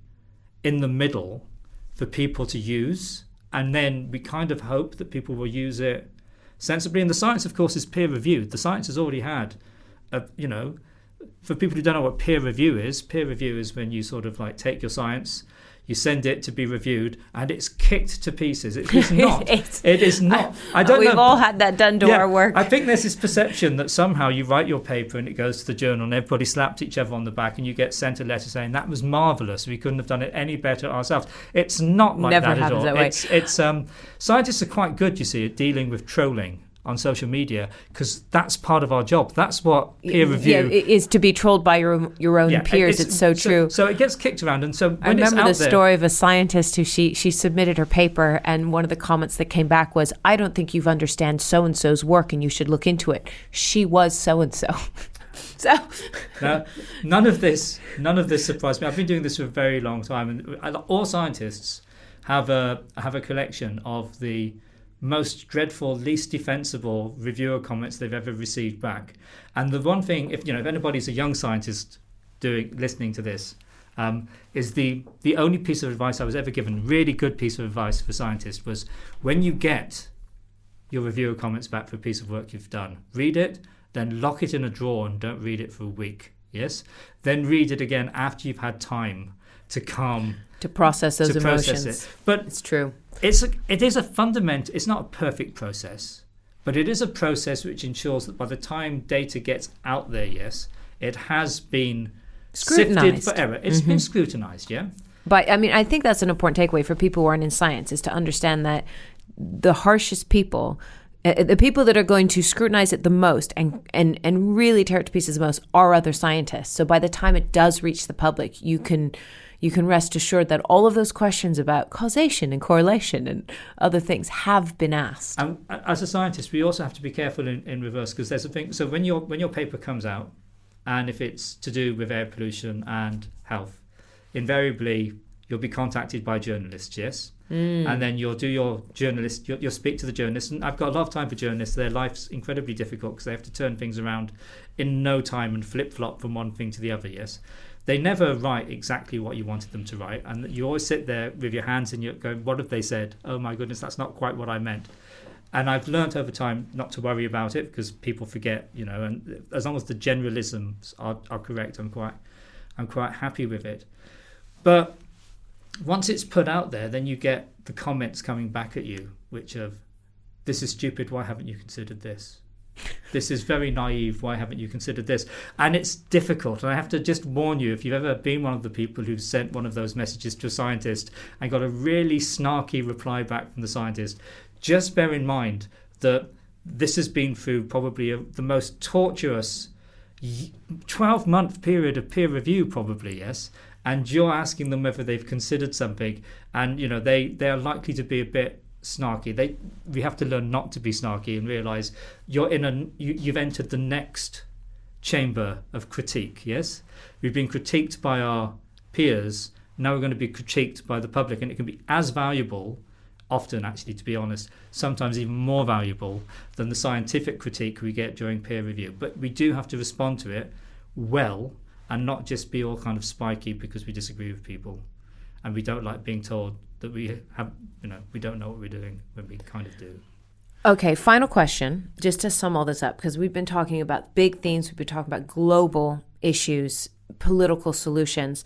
in the middle for people to use, and then we kind of hope that people will use it sensibly. And the science, of course, is peer reviewed. The science has already had, for people who don't know what peer review is when you sort of like take your science, you send it to be reviewed, and it's kicked to pieces. It is not. It is not. I don't know. We've all had that done to our work. I think there's this perception that somehow you write your paper and it goes to the journal and everybody slapped each other on the back and you get sent a letter saying that was marvellous. We couldn't have done it any better ourselves. It's not like Never that at all. That way. It's scientists are quite good, you see, at dealing with trolling on social media, because that's part of our job. That's what peer review is, to be trolled by your own peers. It's so true. So it gets kicked around, and so when I remember it's the story of a scientist who she submitted her paper, and one of the comments that came back was, "I don't think you've understand so and so's work, and you should look into it. She was so and so." So now, none of this surprised me. I've been doing this for a very long time, and all scientists have a collection of the most dreadful, least defensible reviewer comments they've ever received back. And the one thing, if anybody's a young scientist listening to this, is the only piece of advice I was ever given, really good piece of advice for scientists, was when you get your reviewer comments back for a piece of work you've done, read it, then lock it in a drawer and don't read it for a week. Yes, then read it again after you've had time to process those emotions. But it's true. It is a fundamental. It's not a perfect process, but it is a process which ensures that by the time data gets out there, yes, it has been sifted for error. It's been scrutinized, yeah. But I mean, I think that's an important takeaway for people who aren't in science, is to understand that the harshest people The people that are going to scrutinize it the most and really tear it to pieces the most are other scientists. So by the time it does reach the public, you can rest assured that all of those questions about causation and correlation and other things have been asked. As a scientist, we also have to be careful in reverse, because there's a thing. So when your paper comes out, and if it's to do with air pollution and health, invariably you'll be contacted by journalists, yes? And then you'll speak to the journalists. And I've got a lot of time for journalists. Their life's incredibly difficult because they have to turn things around in no time and flip-flop from one thing to the other, yes? They never write exactly what you wanted them to write. And you always sit there with your hands and you're going, what have they said? Oh my goodness, that's not quite what I meant. And I've learnt over time not to worry about it because people forget, and as long as the generalisms are correct, I'm quite happy with it. But once it's put out there, then you get the comments coming back at you, which of, this is stupid, why haven't you considered this? This is very naive, why haven't you considered this? And it's difficult. And I have to just warn you, if you've ever been one of the people who've sent one of those messages to a scientist and got a really snarky reply back from the scientist, just bear in mind that this has been through probably the most torturous 12-month period of peer review, probably, yes? And you're asking them whether they've considered something, and they are likely to be a bit snarky. We have to learn not to be snarky and realise you've entered the next chamber of critique, yes? We've been critiqued by our peers, now we're going to be critiqued by the public, and it can be as valuable, often actually, to be honest, sometimes even more valuable than the scientific critique we get during peer review. But we do have to respond to it well and not just be all kind of spiky because we disagree with people and we don't like being told that we don't know what we're doing when we kind of do. Okay, final question, just to sum all this up, because we've been talking about big themes, we've been talking about global issues, political solutions,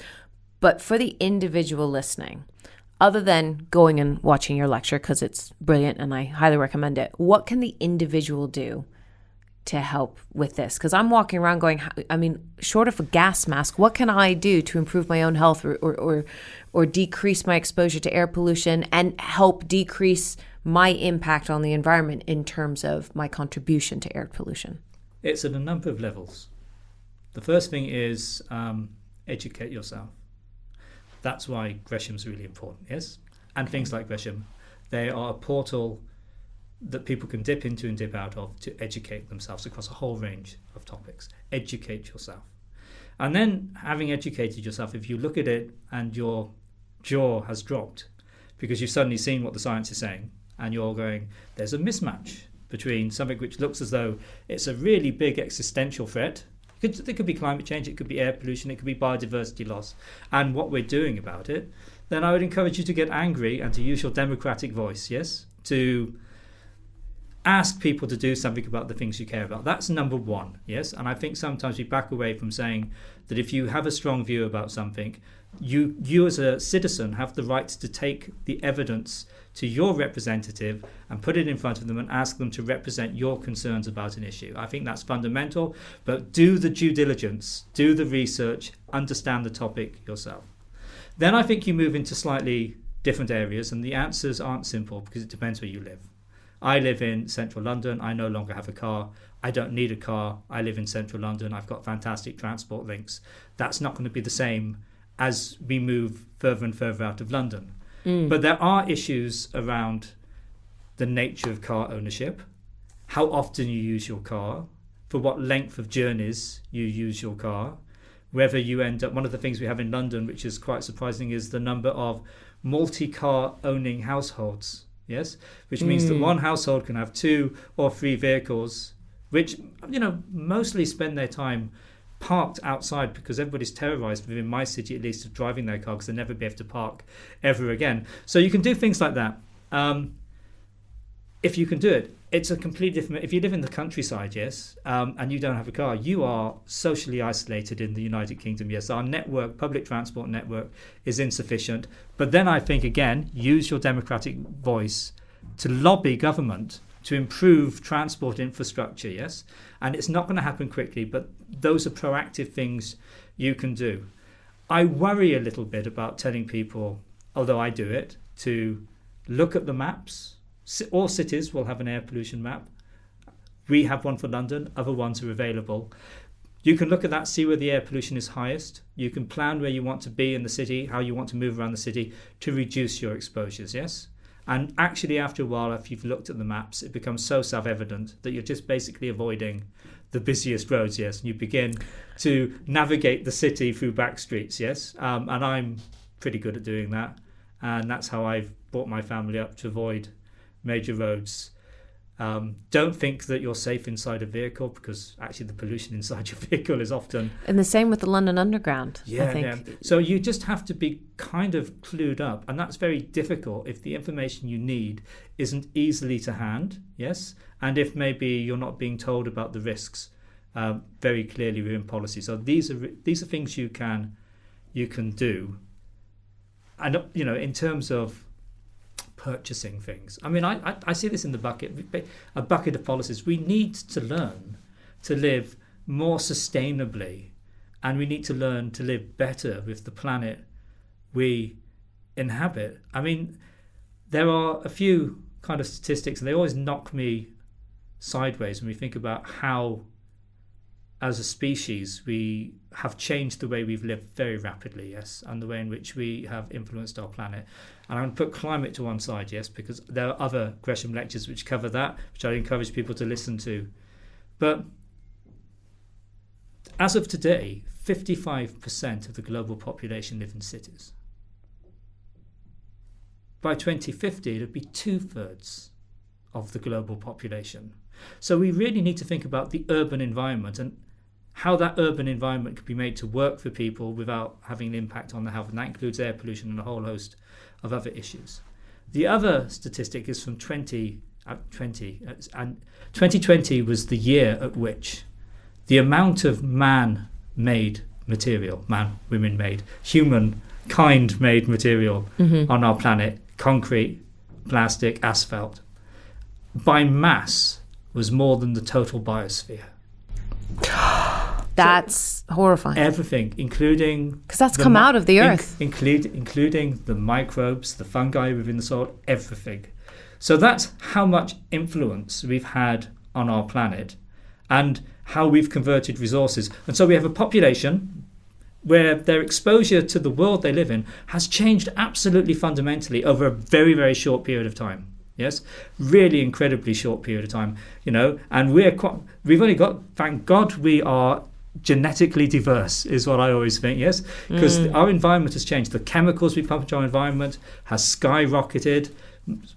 but for the individual listening, other than going and watching your lecture, because it's brilliant and I highly recommend it, what can the individual do to help with this? Because I'm walking around going, short of a gas mask, what can I do to improve my own health or decrease my exposure to air pollution and help decrease my impact on the environment in terms of my contribution to air pollution? It's at a number of levels. The first thing is educate yourself. That's why Gresham's really important, yes? And things like Gresham, they are a portal that people can dip into and dip out of to educate themselves across a whole range of topics. Educate yourself. And then, having educated yourself, if you look at it and your jaw has dropped because you've suddenly seen what the science is saying and you're going, there's a mismatch between something which looks as though it's a really big existential threat. It could be climate change, it could be air pollution, it could be biodiversity loss, and what we're doing about it, then I would encourage you to get angry and to use your democratic voice, yes? To ask people to do something about the things you care about. That's number one, yes? And I think sometimes we back away from saying that if you have a strong view about something, you as a citizen have the right to take the evidence to your representative and put it in front of them and ask them to represent your concerns about an issue. I think that's fundamental, but do the due diligence, do the research, understand the topic yourself. Then I think you move into slightly different areas, and the answers aren't simple because it depends where you live. I live in central London. I no longer have a car. I don't need a car. I live in central London. I've got fantastic transport links. That's not going to be the same as we move further and further out of London. But there are issues around the nature of car ownership, how often you use your car, for what length of journeys you use your car, whether you end up... One of the things we have in London, which is quite surprising, is the number of multi-car owning households, yes? Which means that one household can have 2 or 3 vehicles, which, mostly spend their time parked outside because everybody's terrorized, within my city at least, of driving their car because they'll never be able to park ever again. So you can do things like that. If you can do it, it's a completely different... If you live in the countryside, yes, and you don't have a car, you are socially isolated in the United Kingdom, yes. Our network, public transport network, is insufficient. But then I think, again, use your democratic voice to lobby government to improve transport infrastructure, yes? And it's not going to happen quickly, but those are proactive things you can do. I worry a little bit about telling people, although I do it, to look at the maps All cities will have an air pollution map. We have one for London. Other ones are available. You can look at that, see where the air pollution is highest. You can plan where you want to be in the city, how you want to move around the city to reduce your exposures, yes? And actually, after a while, if you've looked at the maps, it becomes so self-evident that you're just basically avoiding the busiest roads, yes? And you begin to navigate the city through back streets, yes? And I'm pretty good at doing that. And that's how I've brought my family up, to avoid major roads. Don't think that you're safe inside a vehicle, because actually the pollution inside your vehicle is often... And the same with the London Underground, yeah, I think. Yeah. So you just have to be kind of clued up, and that's very difficult if the information you need isn't easily to hand, yes? And if maybe you're not being told about the risks very clearly within policy. So these are things you can do. And, you know, in terms of purchasing things. I mean, I see this in the bucket, a bucket of policies. We need to learn to live more sustainably, and we need to learn to live better with the planet we inhabit. I mean, there are a few kind of statistics, and they always knock me sideways when we think about how, as a species, we have changed the way we've lived very rapidly, yes, and the way in which we have influenced our planet. And I'm going to put climate to one side, yes, because there are other Gresham lectures which cover that, which I encourage people to listen to. But as of today, 55% of the global population live in cities. By 2050, it'll be 2/3 of the global population. So we really need to think about the urban environment and how that urban environment could be made to work for people without having an impact on their health. And that includes air pollution and a whole host of other issues. The other statistic is from 2020, and 2020 was the year at which the amount of man-made material, women-made, humankind-made material on our planet, concrete, plastic, asphalt, by mass was more than the total biosphere. That's horrifying. Everything, including... Because that's come out of the earth. Including the microbes, the fungi within the soil, everything. So that's how much influence we've had on our planet and how we've converted resources. And so we have a population where their exposure to the world they live in has changed absolutely fundamentally over a very, very short period of time. Yes, really incredibly short period of time, you know, and we've only got, thank God, we are genetically diverse, is what I always think, yes, because our environment has changed. The chemicals we pump into our environment has skyrocketed.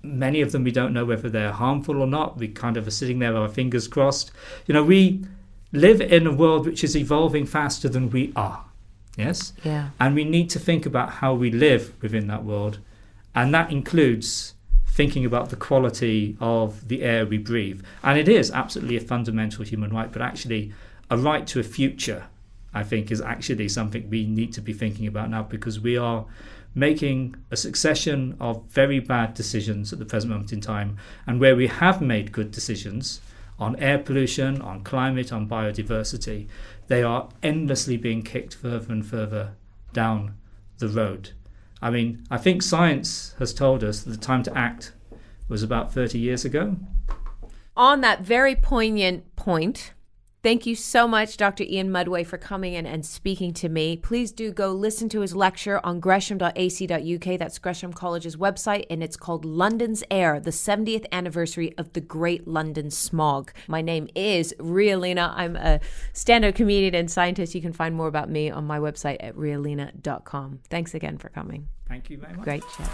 Many of them we don't know whether they're harmful or not. We kind of are sitting there with our fingers crossed. You know, we live in a world which is evolving faster than we are, yes? Yeah. And we need to think about how we live within that world, and that includes thinking about the quality of the air we breathe. And it is absolutely a fundamental human right, but actually a right to a future, I think, is actually something we need to be thinking about now, because we are making a succession of very bad decisions at the present moment in time. And where we have made good decisions on air pollution, on climate, on biodiversity, they are endlessly being kicked further and further down the road. I mean, I think science has told us that the time to act was about 30 years ago. On that very poignant point, thank you so much, Dr. Ian Mudway, for coming in and speaking to me. Please do go listen to his lecture on gresham.ac.uk. That's Gresham College's website, and it's called London's Air, the 70th anniversary of the Great London Smog. My name is Ria Lina. I'm a stand-up comedian and scientist. You can find more about me on my website at rialina.com. Thanks again for coming. Thank you very much. Great chat.